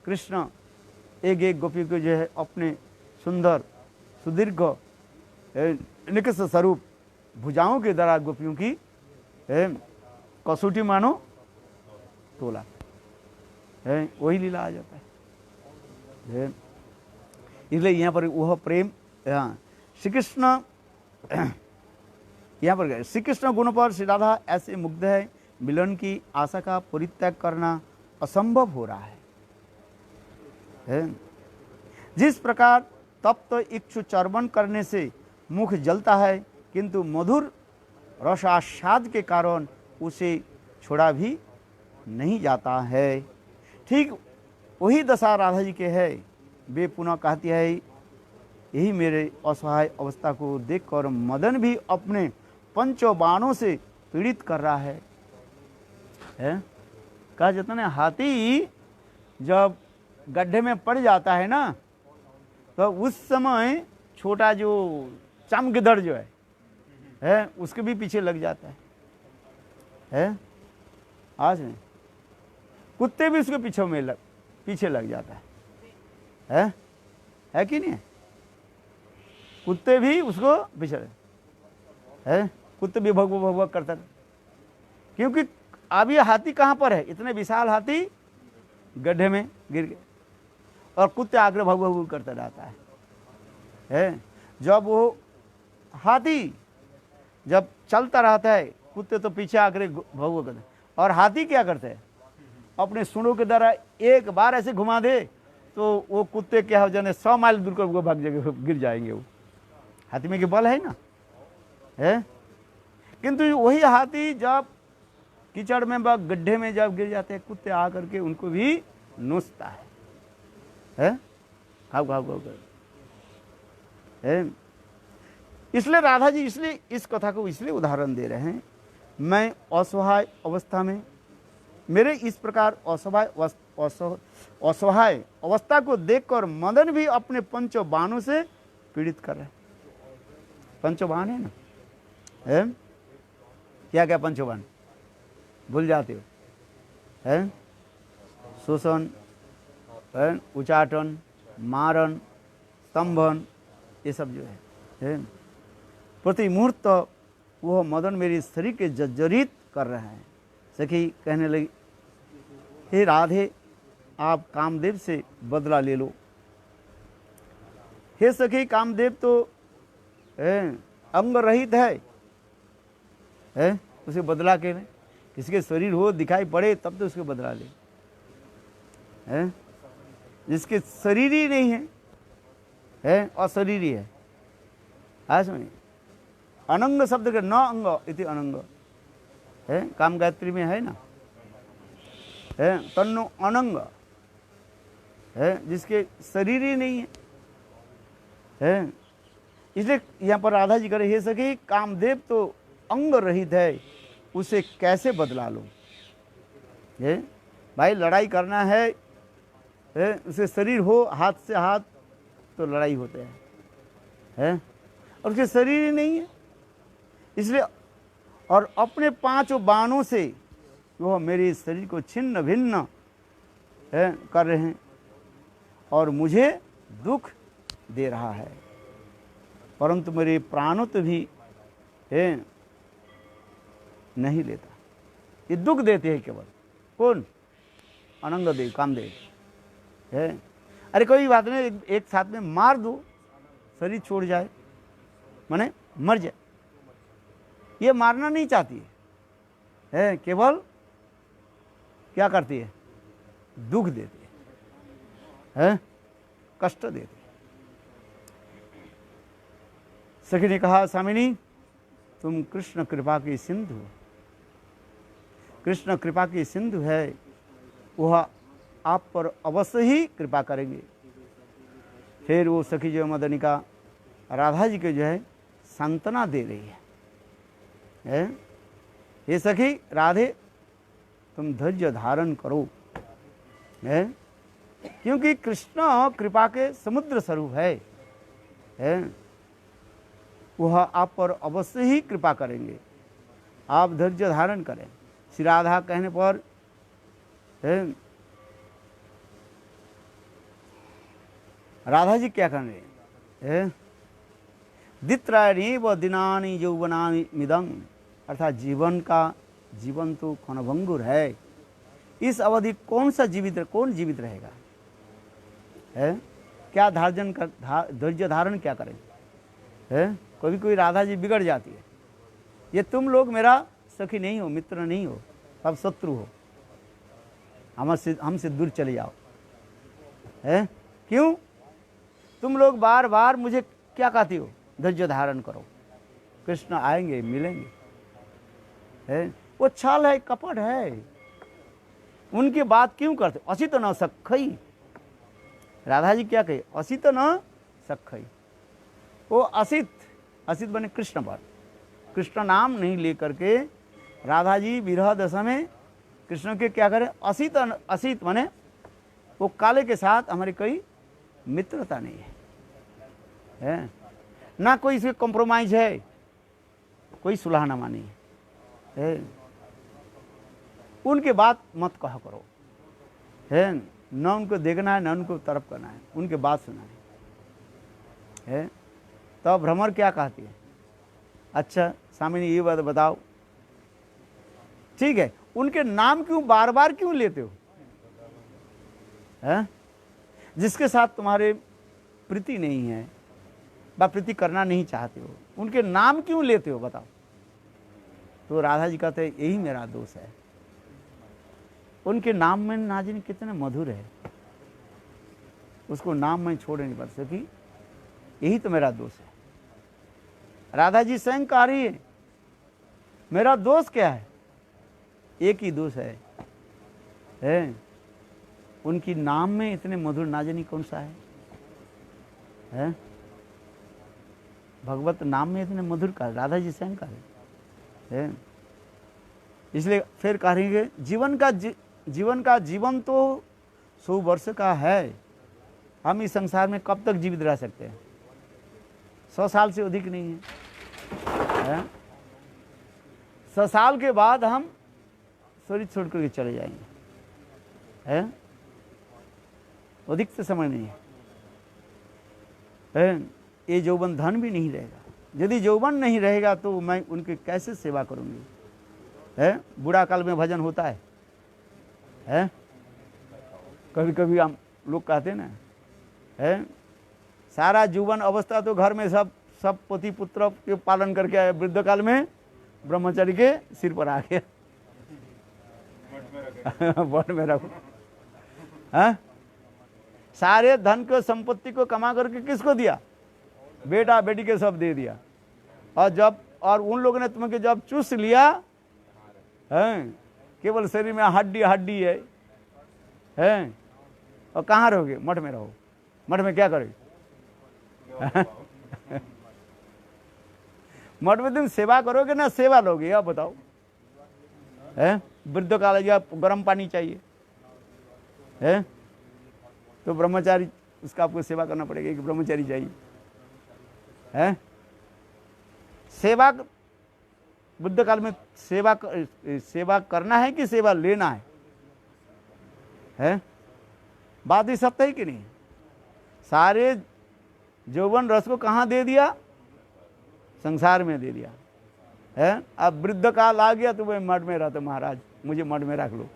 Speaker 1: कृष्ण एक एक गोपी को जो है अपने सुंदर सुदीर्घ निकष स्वरूप भुजाओं के द्वारा गोपियों की कसौटी मानो तोला है, वही लीला आ जाता है। इसलिए यहाँ पर वह प्रेम, हाँ श्री कृष्ण यहाँ पर गए, श्री कृष्ण गुण पर श्री राधा ऐसे मुग्ध है, मिलन की आशा का परित्याग करना असंभव हो रहा है। जिस प्रकार तप्त इक्षु चर्वण करने से मुख जलता है किंतु मधुर रसास्वाद के कारण उसे छोड़ा भी नहीं जाता है, ठीक वही दशा राधा जी के है। वे पुनः कहती है यही मेरे असहाय अवस्था को देखकर मदन भी अपने पंचों बाणों से पीड़ित कर रहा है। कहा जाता है हाथी जब गड्ढे में पड़ जाता है ना तो उस समय छोटा जो चमगिदड़ जो है उसके भी पीछे लग जाता है। आज में कुत्ते भी उसके पीछे लग जाता है कि नहीं, कुत्ते भी उसको पीछे है, कुत्ते भी भगव भगव करता है, क्योंकि अब ये हाथी कहाँ पर है, इतने विशाल हाथी गड्ढे में गिर गए और कुत्ते आकर भगव भगव करता रहता है। जब वो हाथी जब चलता रहता है कुत्ते तो पीछे आकर भगव करते, और हाथी क्या करते हैं अपने सूंडों के द्वारा एक बार ऐसे घुमा दे तो वो कुत्ते क्या हो जाने 100 माइल दूर कर वो भाग जाएंगे, गिर जाएंगे। वो हाथी में के बल है ना है, किंतु वही हाथी जब कीचड़ में गड्ढे में जब गिर जाते हैं कुत्ते आकर के उनको भी नोचता है, खाओ खाओ खाओ कर। इसलिए राधा जी इसलिए इस कथा को इसलिए उदाहरण दे रहे हैं, मैं असहाय अवस्था में मेरे इस प्रकार असहाय अवस्था को देखकर मदन भी अपने पंचों बाणों से पीड़ित कर रहे हैं। पंचों बाण है ना क्या क्या पंचों बाण भूल जाते हो है, शोषण उचाटन मारन स्तंभन ये सब जो है प्रति मुहूर्त वह मदन मेरे शरीर के जर्जरित कर रहे हैं। सखी कहने लगी हे राधे आप कामदेव से बदला ले लो। हे सखी कामदेव तो अंग रहित है, उसे बदला के नहीं, किसी के शरीर हो दिखाई पड़े तब तो उसके बदला ले, जिसके शरीर ही नहीं है अशरीरी है। सुनिए अनंग शब्द के न अंग इति अनंग है, काम गायत्री में है ना तन्नो अनंग है, जिसके शरीर ही नहीं है। इसलिए यहाँ पर राधा जी करे हे सखी कामदेव तो अंग रहित है, उसे कैसे बदला लूँ। ये भाई लड़ाई करना है, उसे शरीर हो हाथ से हाथ तो लड़ाई होते हैं, और उसके शरीर ही नहीं है, इसलिए और अपने 5 बाणों से वह मेरे शरीर को छिन्न भिन्न कर रहे हैं और मुझे दुख दे रहा है, परंतु मेरे प्राणों तो भी नहीं लेता। ये दुख देते हैं केवल। कौन? अनंग देव, कामदेव है। अरे कोई बात नहीं, एक साथ में मार दो, शरीर छोड़ जाए, माने मर जाए। ये मारना नहीं चाहती है, केवल क्या करती है? दुख देती है, कष्ट देती है। सखी ने कहा, स्वामिनी तुम कृष्ण कृपा की सिंधु, कृष्ण कृपा की सिंधु है, वह आप पर अवश्य ही कृपा करेंगे। फिर वो सखी जो मदनिका राधा जी के जो है सांत्वना दे रही है, ये सखी राधे तुम धैर्य धारण करो, क्योंकि कृष्ण कृपा के समुद्र स्वरूप है, वह आप पर अवश्य ही कृपा करेंगे, आप धैर्य धारण करें। श्री राधा कहने पर राधा जी क्या कर रहे हैं? दित्राणी व दिनानी यौवनानि मिदंग, अर्थात जीवन तो क्षणभंगुर है, इस अवधि कौन जीवित रहेगा? क्या धैर्य धारण क्या करें? कभी कोई राधा जी बिगड़ जाती है, ये तुम लोग मेरा सखी नहीं हो, मित्र नहीं हो, सब शत्रु हो, हमसे दूर चले जाओ। क्यों? तुम लोग बार बार मुझे क्या कहती हो? धैर्य धारण करो, कृष्ण आएंगे, मिलेंगे। वो छल है, कपट है, उनकी बात क्यों करते? असित न सखई, राधा जी क्या कहे? असित न सखई। वो असित बने कृष्ण पर, कृष्ण नाम नहीं लेकर के राधा जी विरह दशा में कृष्ण के क्या करें? असित माने वो काले के साथ हमारी कोई मित्रता नहीं है, ना कोई इसमें कॉम्प्रोमाइज है, कोई सुलहनामा नहीं है। उनके बात मत कहा करो, न उनको देखना है, न उनको तरफ करना है, उनके बात सुना है। तो भ्रमर क्या कहती है? अच्छा स्वामी ये बात बताओ, ठीक है, उनके नाम क्यों बार बार क्यों लेते हो? जिसके साथ तुम्हारे प्रीति नहीं है, प्रीति करना नहीं चाहते हो, उनके नाम क्यों लेते हो बताओ? तो राधा जी कहते हैं यही मेरा दोष है, उनके नाम में ना जाने कितने मधुर है, उसको नाम में छोड़ नहीं पा सकी, यही तो मेरा दोष है। राधा जी स्वयं कह रही है मेरा दोष क्या है? एक ही दोष है, उनकी नाम में इतने मधुर ना जानी कौन सा है? भगवत नाम में इतने मधुर का राधा जी स्वयं कह रहे हैं। इसलिए फिर कह रही है जीवन तो 100 वर्ष का है, हम इस संसार में कब तक जीवित रह सकते हैं? 100 साल से अधिक नहीं है। 100 साल के बाद हम शरीर छोड़ करके चले जाएंगे, अधिक से समय नहीं है। ये यौवन धन भी नहीं रहेगा, यदि यौवन नहीं रहेगा तो मैं उनकी कैसे सेवा करूंगी? बूढ़ा काल में भजन होता है, कभी कभी हम लोग कहते ना, सारा जीवन अवस्था तो घर में सब पति पुत्र के पालन करके आए, वृद्ध काल में ब्रह्मचारी के सिर पर आ गया, बट में रखो। सारे धन को संपत्ति को कमा करके किसको दिया? बेटा बेटी के सब दे दिया, और उन लोगों ने तुम्हें जब चूस लिया, केवल शरीर में हड्डी है, और कहाँ रहोगे? मठ में रहो। मठ में क्या करोगे? मठ में तुम सेवा करोगे ना सेवा लोगे? आप बताओ। है, वृद्ध काल या गर्म पानी चाहिए है, तो ब्रह्मचारी उसका आपको सेवा करना पड़ेगा, एक ब्रह्मचारी चाहिए है। सेवा बुद्ध काल में सेवा करना है कि सेवा लेना है? बात ही सत्य है कि नहीं? सारे यौवन रस को कहाँ दे दिया? संसार में दे दिया है। अब वृद्ध काल आ गया तो मैं मठ में रहता, महाराज मुझे मठ में रख लो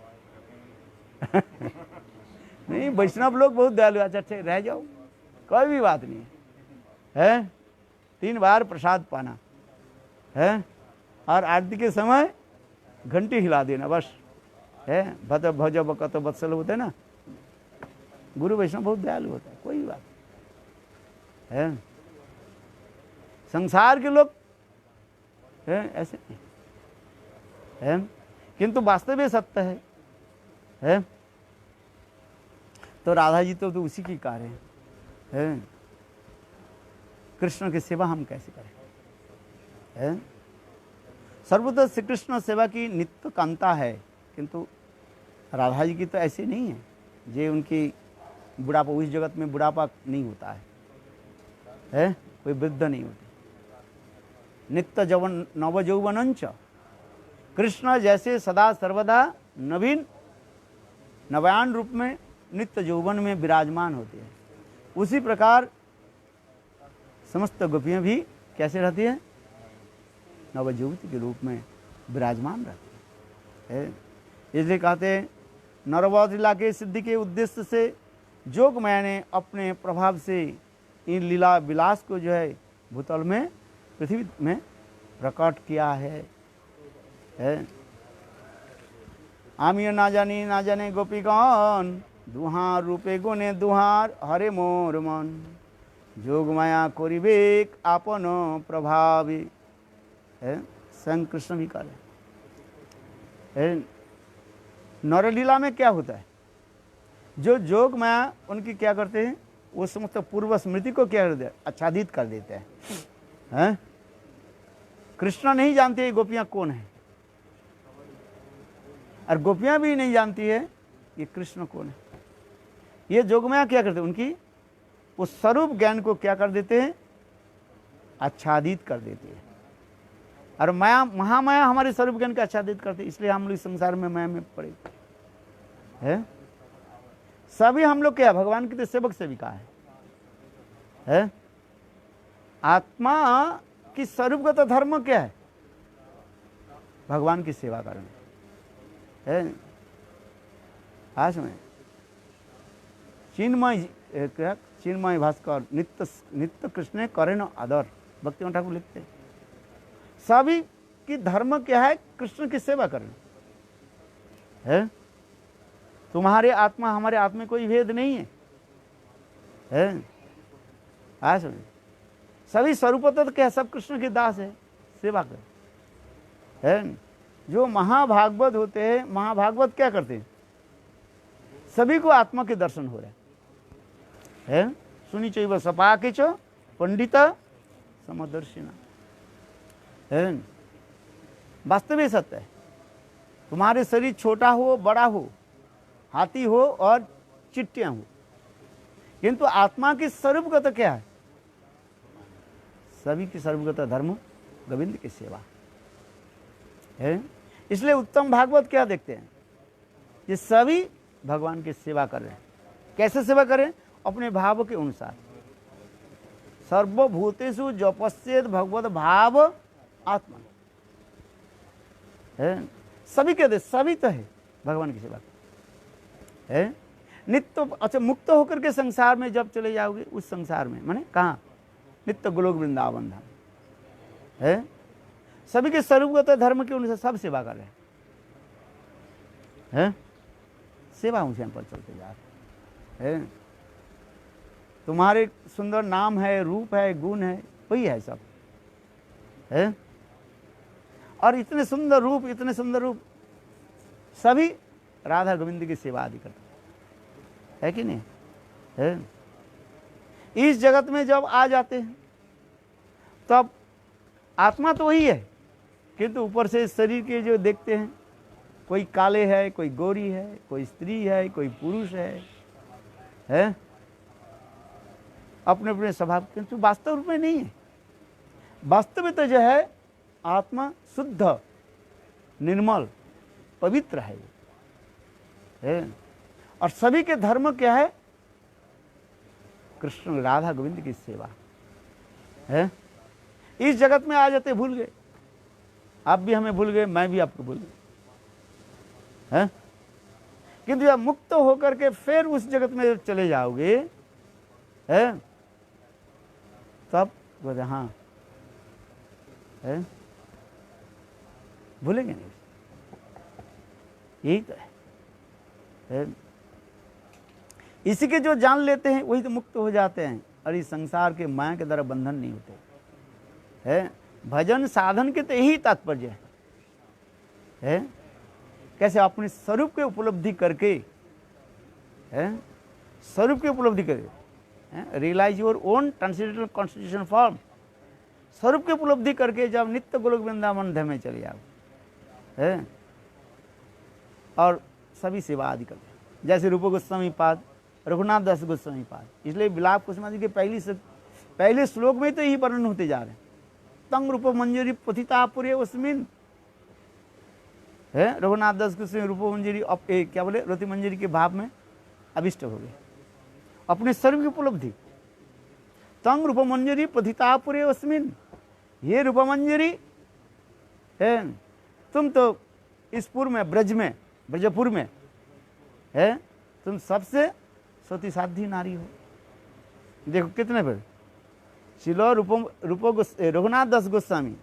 Speaker 1: नहीं, वैष्णव लोग बहुत दयालु, अच्छा रह जाओ, कोई भी बात नहीं है। 3 बार प्रसाद पाना है, और आरती के समय घंटी हिला देना बस है। भत भज बकत वत्सल होते हैं ना, गुरु वैष्णव बहुत दयालु होता है, कोई बात है। संसार के लोग है ऐसे नहीं है, किंतु वास्तव में सत्य है। तो राधा जी तो उसी की कार्य है। कृष्ण की सेवा हम कैसे करें है? सर्वदा श्री कृष्ण सेवा की नित्य कांता है, किंतु राधा जी की तो ऐसी नहीं है। जे उनकी बुढ़ापा, उस जगत में बुढ़ापा नहीं होता है, कोई वृद्ध नहीं होती। नित्य जवन नव यौवनंच, कृष्ण जैसे सदा सर्वदा नवीन नवायन रूप में नित्य यौवन में विराजमान होते हैं, उसी प्रकार समस्त गोपियाँ भी कैसे रहती है? नवयुवती के रूप में विराजमान रहती है। इसलिए कहते हैं नरवध लीला के सिद्धि के उद्देश्य से जोग मैंने अपने प्रभाव से इन लीला विलास को जो है भूतल में, पृथ्वी में प्रकट किया है। आमियो ना जाने गोपीगण, दुहार रूपे गुणे दुहार हरे मोर मन, जोग माया करिबेक आपन प्रभावे है। स्वयं कृष्ण भी कर है। नरलीला में क्या होता है? जो जोग माया उनकी क्या करते हैं? वो समस्त पूर्व स्मृति को क्या कर देते? आच्छादित कर देते हैं। कृष्ण नहीं जानते ये गोपियां कौन है, और गोपियां भी नहीं जानती है ये कृष्ण कौन है। ये जोगमाया क्या करते हैं? उनकी उस स्वरूप ज्ञान को क्या कर देते हैं? आच्छादित कर देते हैं। और माया, महामाया हमारे स्वरूप ज्ञान का आच्छादित करते हैं, इसलिए हम लोग संसार में माया में पड़े है। सभी हम लोग क्या, भगवान के सेवक सेविका है। आत्मा की स्वरूपगत धर्म क्या है? भगवान की सेवा करना है। आज में चिन्मय भास्कर नित्य कृष्ण करे न आदर, भक्ति ठाकुर लिखते हैं। सभी की धर्म क्या है? कृष्ण की सेवा करना है। तुम्हारे आत्मा हमारे आत्मा में कोई भेद नहीं है। आज में सभी स्वरूपतः क्या, सब कृष्ण के दास है, सेवा कर है। जो महाभागवत होते हैं, महाभागवत क्या करते हैं? सभी को आत्मा के दर्शन हो रहे है। सुनी चाहिए सपा के चो पंडित समदर्शिना है। वास्तव में सत्य है। तुम्हारे शरीर छोटा हो बड़ा हो, हाथी हो और चिट्टियां हो, किंतु आत्मा की स्वरूपगत क्या है? सभी की स्वरूपगत धर्म गोविंद की सेवा है। इसलिए उत्तम भागवत क्या देखते हैं? ये सभी भगवान की सेवा कर रहे हैं। कैसे सेवा करें? अपने भाव के अनुसार। सर्वभूतेषु जपस्येद भगवत भाव आत्मा है। सभी कहते, सभी तो है भगवान की सेवा है। नित्य अच्छा मुक्त होकर के संसार में जब चले जाओगे, उस संसार में माने कहाँ? नित्य गोलोक वृंदावन धाम है। सभी के स्वरूपगत धर्म के अनुसार सब सेवा कर रहे हैं। सेवा ऊंचे पर चलते जा रहे हैं। तुम्हारे सुंदर नाम है, रूप है, गुण है, वही है सब है। और इतने सुंदर रूप, इतने सुंदर रूप सभी राधा गोविंद की सेवा आदि करते है कि नहीं है। इस जगत में जब आ जाते हैं तब आत्मा तो वही है, किंतु ऊपर से शरीर के जो देखते हैं कोई काले है, कोई गोरी है, कोई स्त्री है, कोई पुरुष है? अपने अपने स्वभाव, किंतु वास्तव रूप में नहीं है। वास्तव में तो जो है आत्मा शुद्ध, निर्मल, पवित्र है। और सभी के धर्म क्या है? कृष्ण राधा गोविंद की सेवा है। इस जगत में आ जाते भूल गए, आप भी हमें भूल गए, मैं भी आपको भूल गए, है? किंतु जब मुक्त होकर के फिर उस जगत में जब चले जाओगे, है, तब बोले हाँ, है, भूलेंगे नहीं। यही तो है। इसी के जो जान लेते हैं वही तो मुक्त हो जाते हैं, और इस संसार के माया के द्वारा बंधन नहीं होते, है। भजन साधन के तो यही तात्पर्य है। कैसे अपने स्वरूप के उपलब्धि करके, है, स्वरूप की उपलब्धि करके, realise your own transcendental constitution form, स्वरूप की उपलब्धि करके जब नित्य गोलोक वृंदावन धाम में चले जाओ, है, और सभी सेवा आदि करते हैं, जैसे रूप गोस्वामी पाद, रघुनाथ दास गोस्वामी पाद। इसलिए विलाप कुसुमा जी के पहले श्लोक में तो यही वर्णन होते जा रहे हैं। तंग रूप मंजरी पथिता पुरे उसमिन, है, रघुनाथ दास गोस्वामी रूप मंजरी क्या बोले, रति मंजरी के भाव में अभिष्ट हो गए, अपने सर्व की उपलब्धि। तंग रूप मंजरी पथिता पुरे उसमिन, ये रूप मंजरी है, तुम तो इस पुर में, ब्रजपुर में, है, तुम सबसे सती साध्वी नारी हो। देखो कितने पर शिलो रघुनाथ दास गोस्वामी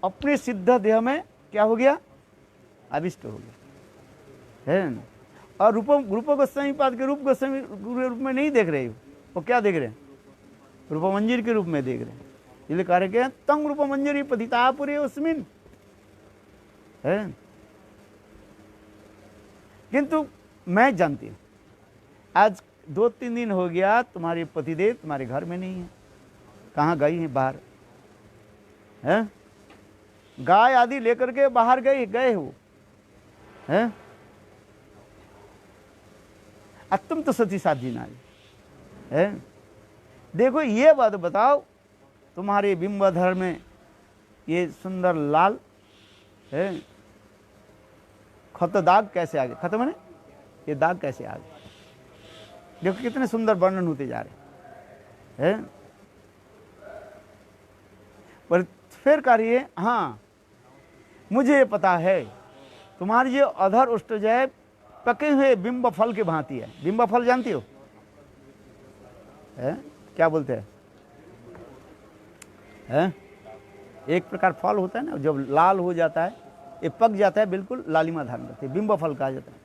Speaker 1: अपने सिद्ध देह में क्या हो गया, अभिष्ट हो गया, है। और रूप गोस्वामी पाद के रूप गोस्वामी रूप में नहीं देख रहे हो, वो क्या देख रहे हैं, रूप मंजरी के रूप में देख रहे हैं। इसलिए कह रहे हैं तंग रूप मंजरी पतिता पुरे उसमिन, है। किंतु मैं जानती हूँ आज 2-3 दिन हो गया तुम्हारे पतिदेव तुम्हारे घर में नहीं है, कहाँ गई हैं, बाहर है, गाय आदि लेकर के बाहर गए हो, है। अब तुम तो सती साध्वी नारी, है। देखो ये बात बताओ, तुम्हारे बिंबधर में ये सुंदर लाल, है, खत दाग कैसे आ गए, खत्म है, ये दाग कैसे आ गए। देखो कितने सुंदर वर्णन होते जा रहे हैं। पर फिर करिए, हाँ मुझे पता है तुम्हारी ये अधर उष्ट जो है पके हुए बिंब फल के भांति है। बिंब फल जानती हो, है? क्या बोलते हैं, है? एक प्रकार फल होता है ना, जब लाल हो जाता है, ये पक जाता है, बिल्कुल लालिमा धारण करते हैं, बिंब फल कहा जाता है।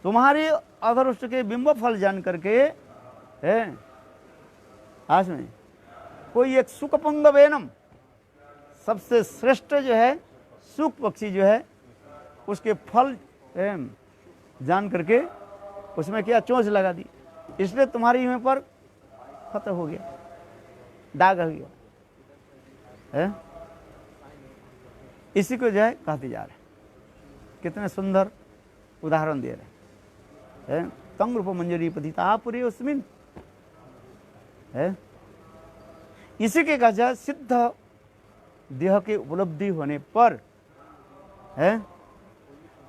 Speaker 1: तुम्हारे अधरुष्ट के बिंब फल जान करके, है, आज में कोई एक सुकपंग वेनम, सबसे श्रेष्ठ जो है सुक पक्षी जो है, उसके फल जान करके उसमें क्या चोंच लगा दी, इसलिए तुम्हारी यहाँ पर खत्म हो गया, दाग हो गया, है। इसी को जो है कहते जा रहे, कितने सुंदर उदाहरण दे रहे हैं। तंग रूप मंजरी पतिता पुरे उसमिन, है। इसी के कहा सिद्ध देह के उपलब्धि होने पर, है,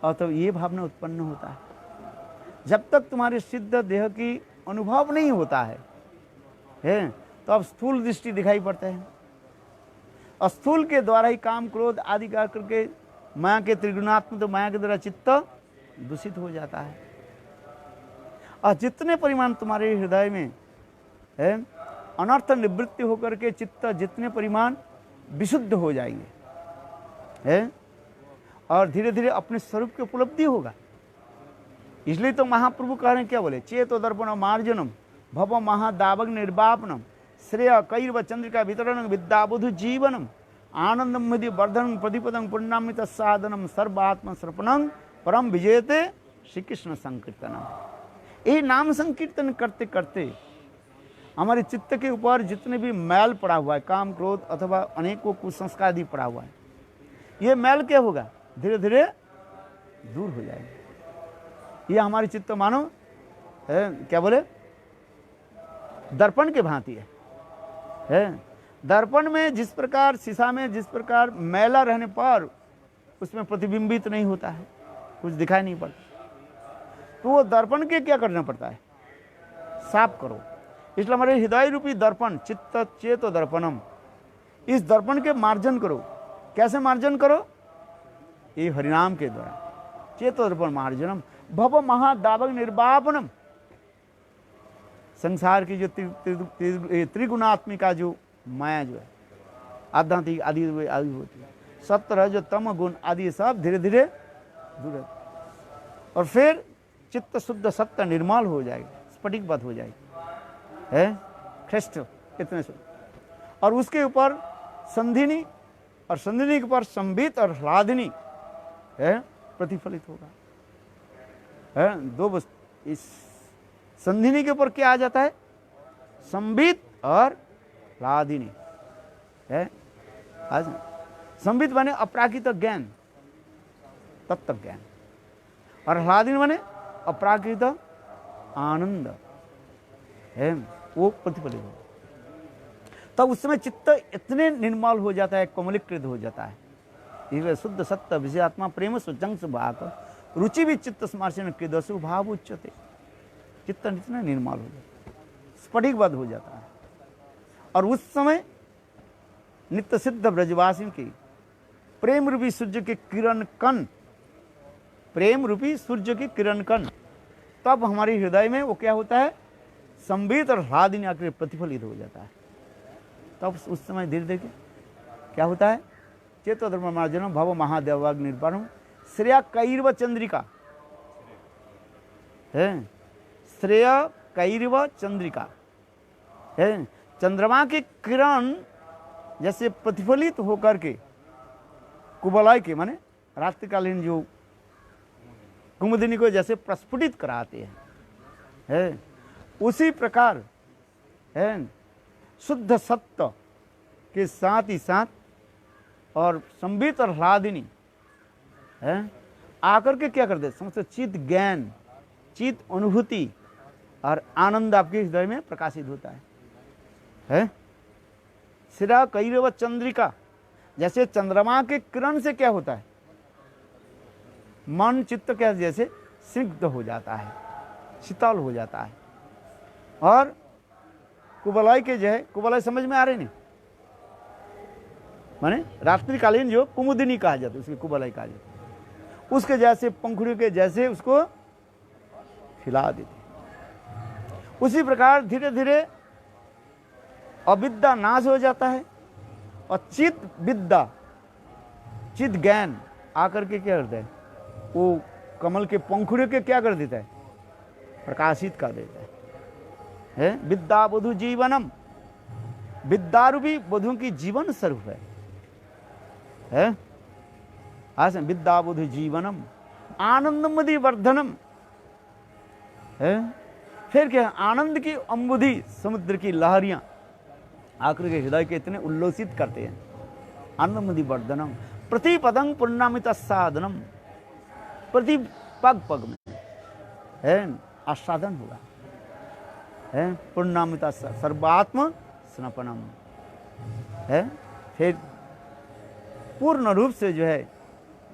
Speaker 1: और तो ये भावना उत्पन्न होता है। जब तक तुम्हारे सिद्ध देह की अनुभव नहीं होता है, तो अब स्थूल दृष्टि दिखाई पड़ते हैं, और स्थूल के द्वारा ही काम क्रोध आदि का करके माया के त्रिगुणात्मक, तो माया के द्वारा चित्त दूषित हो जाता है। और जितने परिमाण तुम्हारे हृदय में है अनर्थ निवृत्ति होकर के चित्त जितने परिमाण विशुद्ध हो जाएंगे, है, और धीरे धीरे अपने स्वरूप की उपलब्धि होगा। इसलिए तो महाप्रभु कह रहे हैं, क्या बोले, चेतो दर्पण मार्जनम भव महादावग निर्वापनम श्रेय कैर्व चंद्रिका वितरण विद्याबुध जीवनम आनंदम मधि वर्धन प्रतिपदं पुण्यमित साधनम सर्वात्म सर्पणं परम विजयते श्री कृष्ण संकीर्तनम। यही नाम संकीर्तन करते करते हमारे चित्त के ऊपर जितने भी मैल पड़ा हुआ है, काम क्रोध अथवा अनेकों कुसंस्कार आदि पड़ा हुआ है, ये मैल क्या होगा, धीरे धीरे दूर हो जाएगी। ये हमारी चित्त मानो क्या बोले, दर्पण के भांति है। दर्पण में जिस प्रकार, शीशा में जिस प्रकार मैला रहने पर उसमें प्रतिबिंबित नहीं होता है, कुछ दिखाई नहीं पड़ता, तो वो दर्पण के क्या करना पड़ता है, साफ करो। इसलिए हमारे हृदय रूपी दर्पण, चित्त चेत दर्पणम, इस दर्पण के मार्जन करो। कैसे मार्जन करो? ये हरिनाम के द्वारा। चेतो दर्पण मार्जनम भव महादावक निर्वापनम। संसार की जो त्रिगुणात्मिका जो माया जो है, आध्यात्मिक आदि होती है, सत्य रज तम गुण आदि सब धीरे धीरे दूर है, और फिर चित्त शुद्ध सत्य निर्मल हो जाएगी, स्फटिकबद्ध हो जाएगी, है श्रेष्ठ इतने से। और उसके ऊपर संधिनी, और संधिनी के ऊपर संबित और ह्लादिनी है प्रतिफलित होगा, है दो वस्तु। इस संधिनी के ऊपर क्या आ जाता है, संबित और ह्लादिनी है। आज संबित माने अपराकृत ज्ञान, तत्व ज्ञान, और ह्लादिनी माने अपराकृत आनंद है, वो प्रतिफलित हो। तब उस समय चित्त इतने निर्मल हो जाता है, कोमलीकृत हो जाता है। ये शुद्ध सत्य विषयात्मा प्रेम सुजंग भाग रुचि भी चित्त स्मर्शन कृदसु भाव उच्चते। चित्त इतना निर्मल हो जाता है, स्फटिकबद्ध हो जाता है, और उस समय नित्य सिद्ध ब्रजवासियों की प्रेम रूपी सूर्य के किरण कण, प्रेम रूपी सूर्य के किरण कण, तब हमारे हृदय में वो क्या होता है, संबित और ह्लादिनी आकर प्रतिफलित हो जाता है। तब उस समय धीरे धीरे क्या होता है, चेतो धर्म मार्जनम भव महादेवाग निर्वाणम श्रेया कैर्व चंद्रिका है। श्रेय कैर्व चंद्रिका है, चंद्रमा के किरण जैसे प्रतिफलित होकर के कुबलय के माने रात्रिकालीन जो कुमुदिनी को जैसे प्रस्फुटित कराते है, उसी प्रकार है शुद्ध सत्य के साथ ही साथ और संबित और ह्लादिनी है आकर के क्या करते, समझते चित ज्ञान, चित अनुभूति और आनंद आपके हृदय में प्रकाशित होता है। सिरा कैरव चंद्रिका, जैसे चंद्रमा के किरण से क्या होता है, मन चित्त क्या जैसे स्निग्ध हो जाता है, शीतल हो जाता है। और कुबलय के जो है, कुबलय समझ में आ रहे नहीं, माने रात्रिकालीन जो कुमुदिनी कहा जाता है, उसके कुबलय कहा जाता है, उसके जैसे पंखुड़ियों के जैसे उसको खिला देते। उसी प्रकार धीरे धीरे अविद्या नाश हो जाता है, और चित विद्या, चित ज्ञान आकर के क्या करता है, वो कमल के पंखुड़ियों के क्या कर देता है, प्रकाशित कर देता है। विद्या वधु जीवनम, विद्या रूपी वधु की जीवन स्वरूप है। आज विद्या वधु जीवनम आनंदमदि वर्धनम है। फिर क्या, आनंद की अम्बुधि समुद्र की लहरियां आकर के हृदय के इतने उल्लोसित करते हैं। आनंदमदि वर्धनम प्रतिपदं पूर्णामित साधनम, प्रति पग पग में है आस्वादन होगा, है पूर्णामिता सर्वात्म स्नपनम है। फिर पूर्ण रूप से जो है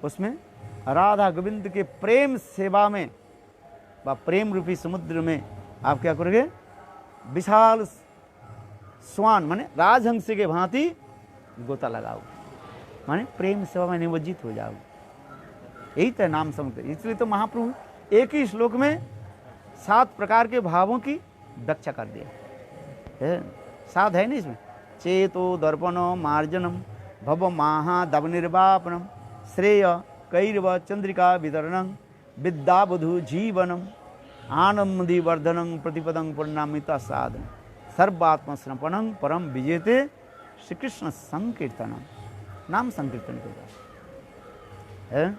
Speaker 1: उसमें राधा गोविंद के प्रेम सेवा में व प्रेम रूपी समुद्र में आप क्या करोगे, विशाल स्वान माने राजहंस के भांति गोता लगाओगे, माने प्रेम सेवा में निमज्जित हो जाओगे। यही तो नाम समुद्र। इसलिए तो महाप्रभु एक ही श्लोक में 7 प्रकार के भावों की व्याख्या कर दिया है। 7 है नहीं इसमें, चेतो दर्पणो मार्जनम भव महादव निर्वापनम श्रेय कैरव चंद्रिका वितरणं विद्या वधु जीवनम आनंदी वर्धनं प्रतिपदं पूर्णामिता साधन सर्वात्म स्नपनं परम विजेते श्री कृष्ण संकीर्तनम। नाम संकीर्तन के द्वारा है,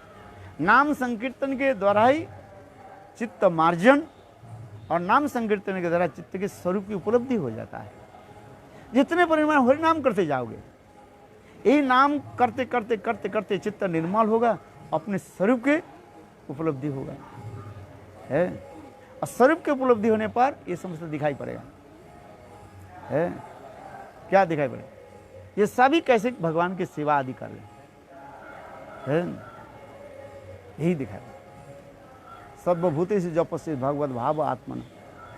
Speaker 1: नाम संकीर्तन के द्वारा ही चित्त मार्जन और नाम संकीर्तन के द्वारा चित्त के स्वरूप की उपलब्धि हो जाता है। जितने परिमाण हरि नाम करते जाओगे, यही नाम करते करते करते करते चित्त निर्मल होगा, अपने स्वरूप के उपलब्धि होगा, है। और स्वरूप की उपलब्धि होने पर ये समस्त दिखाई पड़ेगा, है। क्या दिखाई पड़ेगा? ये सभी कैसे भगवान की सेवा आदि कर रहे हैं, यही दिखाई पड़ेगा। सर्वभूते से जपस्य भगवत भाव आत्मन,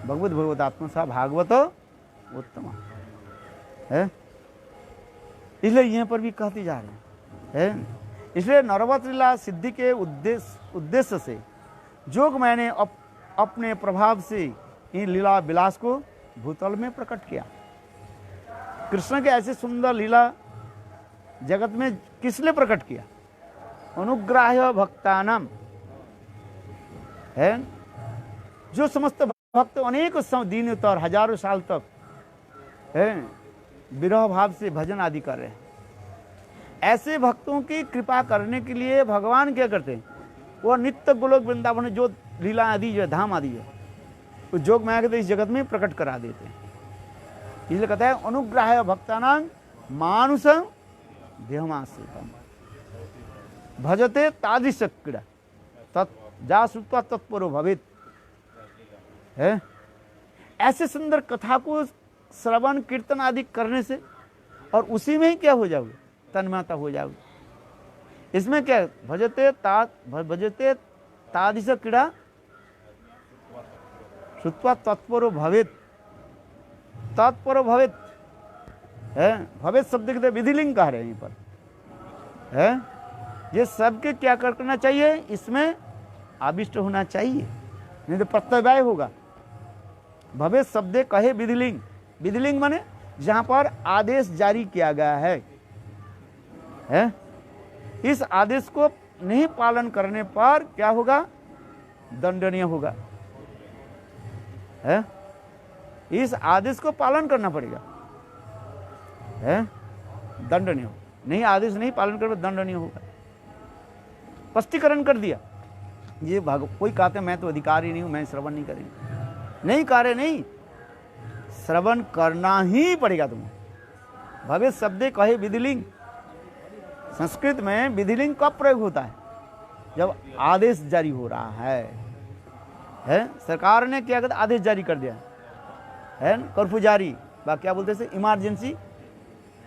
Speaker 1: भगवत आत्मा सा भागवत उत्तम, है। इसलिए यहाँ पर भी कहते जा रहे हैं, इसलिए नरवत लीला सिद्धि के उद्देश्य से जोग मैंने अपने प्रभाव से इन लीला विलास को भूतल में प्रकट किया। कृष्ण के ऐसे सुंदर लीला जगत में किसने प्रकट किया? अनुग्राह्य भक्तानाम, है। जो समस्त भक्त अनेक दिन और हजारों साल तक, है, विरह भाव से भजन आदि कर रहे हैं, ऐसे भक्तों की कृपा करने के लिए भगवान क्या करते हैं? वो नित्य गोलोक वृंदावन जो लीला आदि जो धाम आदि है, वो जोग माया के इस जगत में प्रकट करा देते हैं। इसलिए कहता है अनुग्राह्य भक्तानां मानुष देहमाश्रितम भजते तादृश क्रीड़ा जा श्रुत्वा तत्परो भवेत्, है। ऐसे सुंदर कथा को श्रवण कीर्तन आदि करने से और उसी में ही क्या हो जाओगे? तन्मयता हो जाओगे। इसमें क्या भजते तादृश क्रीड़ा श्रुत्वा तत्परो भवेत्, तत्परो भवेत्, है। भवेत् शब्द के विधिलिंग कह रहे हैं यहीं पर, है। ये सबके क्या करना चाहिए? इसमें आविष्ट होना चाहिए, नहीं तो प्रत्यवाय होगा। भवेत् शब्द कहे विधिलिंग, विधिलिंग माने जहां पर आदेश जारी किया गया है, इस आदेश को नहीं पालन करने पर क्या होगा? दंडनीय होगा, है। इस आदेश को पालन करना पड़ेगा, है, दंडनीय हो। नहीं, आदेश नहीं पालन कर दंडनीय होगा। स्पष्टीकरण कर दिया। ये कोई कहते मैं तो अधिकारी नहीं हूं, मैं श्रवण नहीं करेंगे, नहीं कार्य नहीं, श्रवण करना ही पड़ेगा तुम्हें। भवेत् शब्द कहे विधिलिंग, संस्कृत में विधिलिंग कब प्रयोग होता है? जब आदेश जारी हो रहा है। सरकार ने क्या कहते आदेश जारी कर दिया, है, कर्फ्यू जारी, क्या बोलते हैं, इमरजेंसी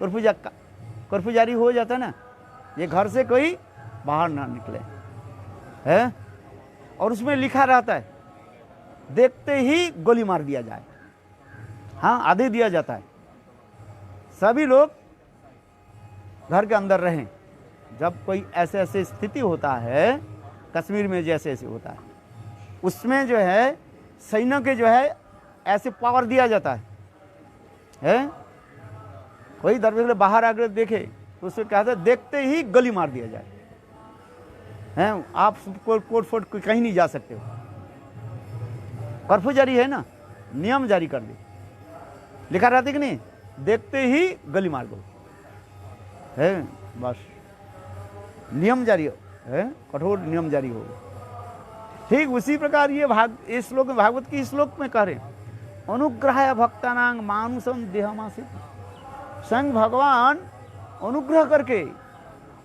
Speaker 1: कर्फ्यू जारी हो जाता है ना, ये घर से कोई बाहर ना निकले, है। और उसमें लिखा रहता है देखते ही गोली मार दिया जाए, हाँ, आदेश दिया जाता है सभी लोग घर के अंदर रहें। जब कोई ऐसे ऐसे स्थिति होता है, कश्मीर में जैसे ऐसे होता है, उसमें जो है सैन्य के जो है ऐसे पावर दिया जाता है। कोई दरवाजे बाहर आकर देखे तो उससे कहते हैं देखते ही गोली मार दिया जाए, हैं, आप कोर्ट फोर्ट कहीं नहीं जा सकते हो। कर्फ्यू जारी है ना, नियम जारी कर दे, लिखा रहता है कि नहीं, देखते ही गोली मार दो, है, बस नियम जारी है, कठोर नियम जारी होगा। ठीक उसी प्रकार ये श्लोक में, भागवत की श्लोक में कह रहे अनुग्रहाय भक्तानां मानुषम देहमाश्रित, स्वयं भगवान अनुग्रह करके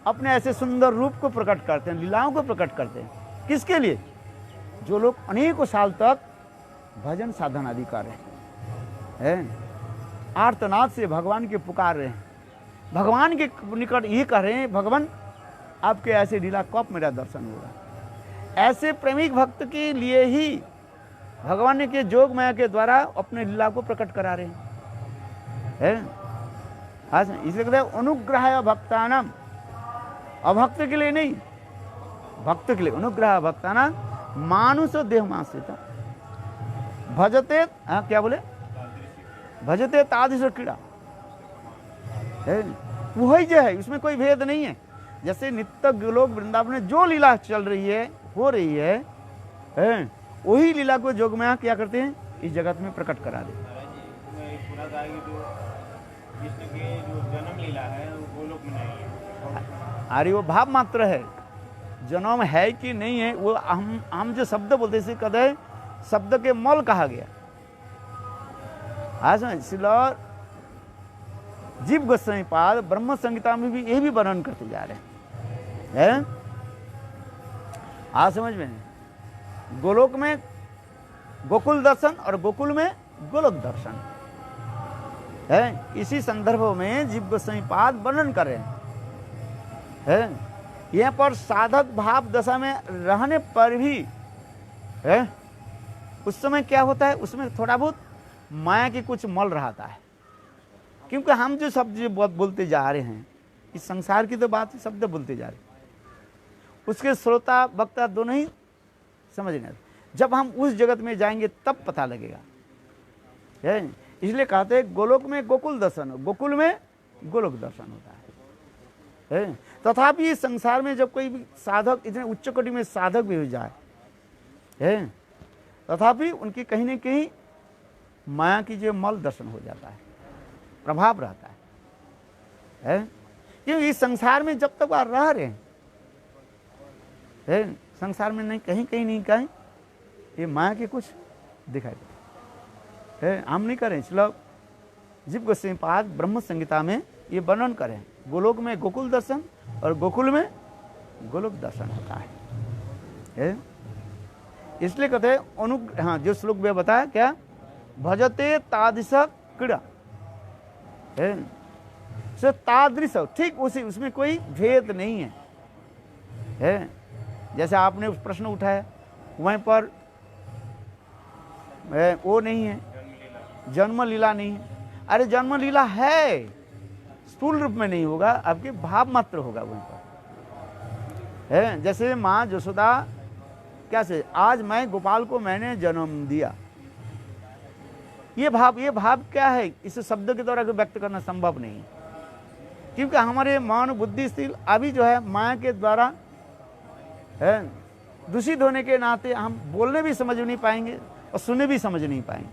Speaker 1: अपने ऐसे सुंदर रूप को प्रकट करते हैं, लीलाओं को प्रकट करते हैं। किसके लिए? जो लोग अनेकों साल तक भजन साधन आदि कर रहे हैं, आर्तनाद से भगवान के पुकार रहे हैं, भगवान के निकट ये कह रहे हैं भगवान आपके ऐसे लीला कब मेरा दर्शन होगा। ऐसे प्रेमिक भक्त के लिए ही भगवान ने के जोग माया के द्वारा अपने लीला को प्रकट करा रहे हैं। इसलिए कहते हैं अनुग्रह भक्तानाम, अभक्त के लिए नहीं, भक्त के लिए। अनुग्रह भक्तानाम मानुष देहमाश्रित भजते, क्या बोले, भजते तादृश क्रीड़ा, वही जो है, उसमें कोई भेद नहीं है। जैसे नित्य गोलोक वृंदावन में जो लीला चल रही है, हो रही है, वही लीला को जोग माया क्या करते हैं, इस जगत में प्रकट करा दे। जन्म लीला है वो गोलोक में नहीं है, अरे वो भाव मात्र है, जन्म है कि नहीं है वो हम जो शब्द बोलते हैं कहते शब्द के मल कहा गया। इसलिए जीव गोस्वामी पाद ब्रह्म संहिता में भी यही भी वर्णन करते जा रहे हैं। आ समझ में नहीं? गोलोक में गोकुल दर्शन और गोकुल में गोलोक दर्शन है। इसी संदर्भ में जीव गोस्वामी पाद वर्णन कर रहे हैं। यहाँ पर साधक भाव दशा में रहने पर भी है, उस समय क्या होता है, उसमें थोड़ा बहुत माया की कुछ मल रहता है। क्योंकि हम जो शब्द बोलते जा रहे हैं, इस संसार की तो बात शब्द बोलते जा रहे हैं, उसके श्रोता वक्ता दोनों ही समझने। जब हम उस जगत में जाएंगे तब पता लगेगा। इसलिए कहते हैं गोलोक में गोकुल दर्शन, गोकुल में गोलोक दर्शन होता है। तथापि इस संसार में जब कोई भी साधक, इतने उच्च कोटि में साधक भी हो जाए, तथापि उनकी कहीं न कहीं माया की जो मल दर्शन हो जाता है, प्रभाव रहता है। क्योंकि इस संसार में जब तक आप रह रहे हैं, संसार में नहीं कहीं ये माया के कुछ दिखाई दे। हम नहीं करें, चलो जीव गोस्वामी पाद ब्रह्म संहिता में ये वर्णन करें, गोलोक में गोकुल दर्शन और गोकुल में गोलोक दर्शन होता है। इसलिए कहते हैं हाँ, जो श्लोक में बताया क्या, भजते तादृश क्रीड़ा, तादृश, ठीक उसी, उसमें कोई भेद नहीं है। जैसे आपने प्रश्न उठाया, वहीं पर वो नहीं है, जन्म लीला नहीं है। अरे जन्म लीला है, स्थूल रूप में नहीं होगा, आपके भाव मात्र होगा वहीं पर। जैसे माँ यशोदा कैसे, आज मैं गोपाल को मैंने जन्म दिया, ये भाव क्या है, इस शब्द के द्वारा व्यक्त करना संभव नहीं, क्योंकि हमारे मन बुद्धि स्थिल अभी जो है माया के द्वारा दूषित होने के नाते हम बोलने भी समझ नहीं पाएंगे और सुनने भी समझ नहीं पाएंगे।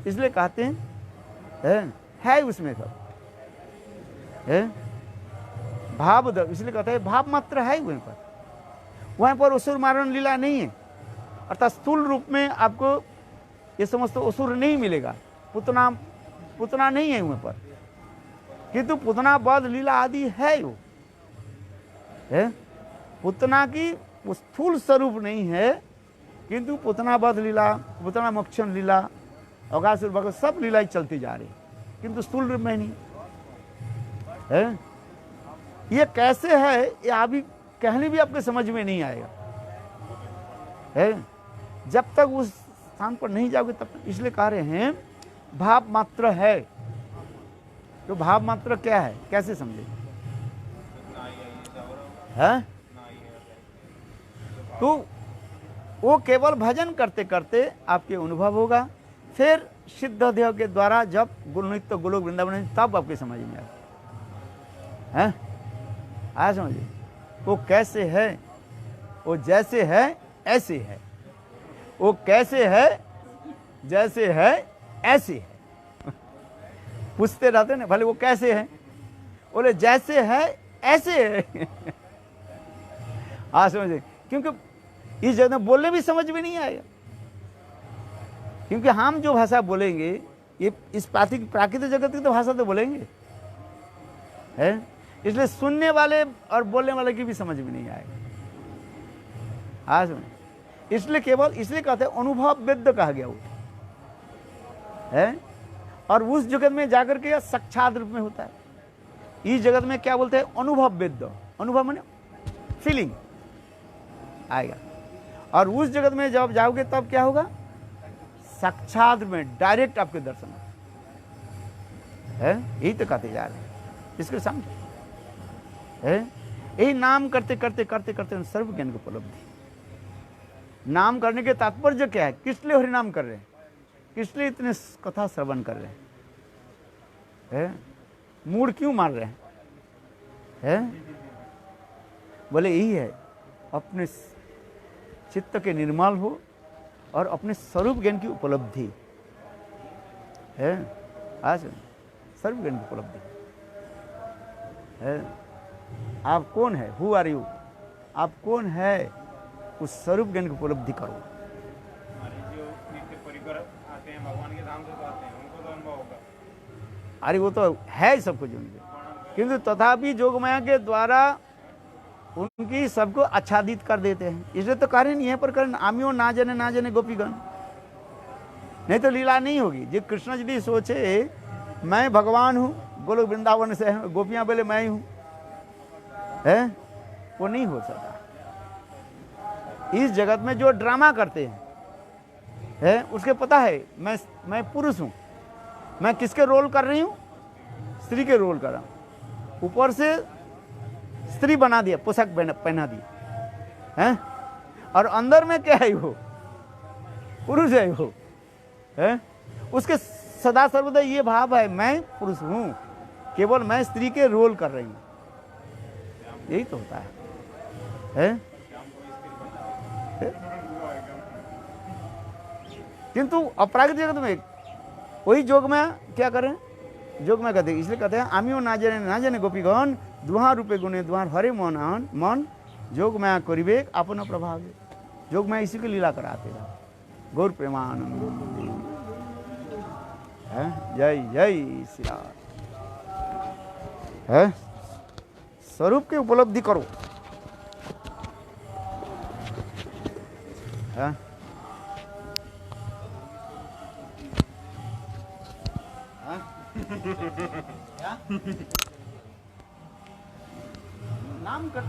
Speaker 1: इसलिए कहते हैं है उसमें सब भाव, इसलिए कहते हैं भाव मात्र है वहीं पर असुर मारण लीला नहीं है। अर्थात स्थूल रूप में आपको ये समस्त असुर नहीं मिलेगा, पुतना नहीं है वहीं पर, किंतु पुतना वध लीला आदि है। वो पुतना की वो स्थूल स्वरूप नहीं है, किंतु पुतना वध लीला, पुतना मोक्षण लीला, अगासुर वगैरह सब लीलाएं चलती जा रही, किंतु स्थूल रूप में नहीं है। ये कैसे है, ये अभी कहने भी आपके समझ में नहीं आएगा, जब तक उस स्थान पर नहीं जाओगे तब तक। इसलिए कह रहे हैं भाव मात्र है। तो भाव मात्र क्या है, कैसे समझे? तो वो केवल भजन करते करते आपके अनुभव होगा, फिर सिद्ध देह के द्वारा जब गुणनित्य गोलोक वृंदावन, तब आपके समझ में आए। आया समझिए, वो कैसे है, वो जैसे है ऐसे है, वो कैसे है जैसे है ऐसे है। पूछते रहते ना, भले वो कैसे है, बोले जैसे है ऐसे है। हाँ समझे, क्योंकि इस जगह बोलने भी समझ में नहीं आएगा, क्योंकि हम जो भाषा बोलेंगे ये इस प्राकृतिक जगत की तो भाषा तो बोलेंगे, इसलिए सुनने वाले और बोलने वाले की भी समझ में नहीं आएगा। हाँ समझे, इसलिए केवल इसलिए कहते हैं अनुभव वेद्य कहा गया वो है, और उस जगत में जाकर के साक्षात रूप में होता है। इस जगत में क्या बोलते हैं, अनुभव वेद्य, अनुभव माने फीलिंग आएगा, और उस जगत में जब जाओगे तब क्या होगा, साक्षात में डायरेक्ट आपके दर्शन है। यही तो कहते जा रहे हैं, इसके सामने यही नाम करते करते करते करते सर्व ज्ञान की उपलब्धि। नाम करने के तात्पर्य क्या है, किस लिए हरिनाम कर रहे हैं, किस लिए इतने कथा श्रवण कर रहे हैं, मूड क्यों मार रहे हैं? बोले यही है, अपने चित्त के निर्मल हो और अपने स्वरूप ज्ञान की उपलब्धि है। आज स्वरूप ज्ञान की उपलब्धि है। आप कौन है, हु आर यू, आप कौन है, उस स्वरूप ज्ञान की उपलब्धि करो।
Speaker 2: जो नित्य परिकर आते हैं भगवान के धाम से तो आते हैं, उनको तो अनुभव होगा।
Speaker 1: अरे वो तो है सब कुछ उनके, किंतु तथापि जोगमाया के द्वारा उनकी सबको आच्छादित कर देते हैं। इसलिए तो कह रहे हैं, यहाँ पर करें आमियों ना जाने गोपीगण, नहीं तो लीला नहीं होगी। जो कृष्ण जी सोचे मैं भगवान हूँ, गोलोक वृंदावन से है, गोपियाँ बोले मैं ही हूँ, है वो नहीं हो सकता। इस जगत में जो ड्रामा करते हैं है उसके पता है मैं पुरुष हूँ, मैं किसके रोल कर रही हूँ, स्त्री के रोल कर रहा हूँ। ऊपर से स्त्री बना दिया, पोशाक पहना दिया है, और अंदर में क्या है, वो पुरुष है, वो है। उसके सदा सर्वदा ये भाव है मैं पुरुष हूँ, केवल मैं स्त्री के रोल कर रही हूँ। यही तो होता है? किंतु अपराकृतिक जगत में वही जोग में क्या करें, जोग में कहते हैं, इसलिए कहते हैं आमियों ना जाने गोपीगण दुहा रूपे गुणे दुहार हरे मन जोग में करिबे अपन प्रभाव। जोग में इसी की लीला कराते रहा। गौर प्रेमानंद है। जय जय श्री राम है। स्वरूप की उपलब्धि करो है? नाम कर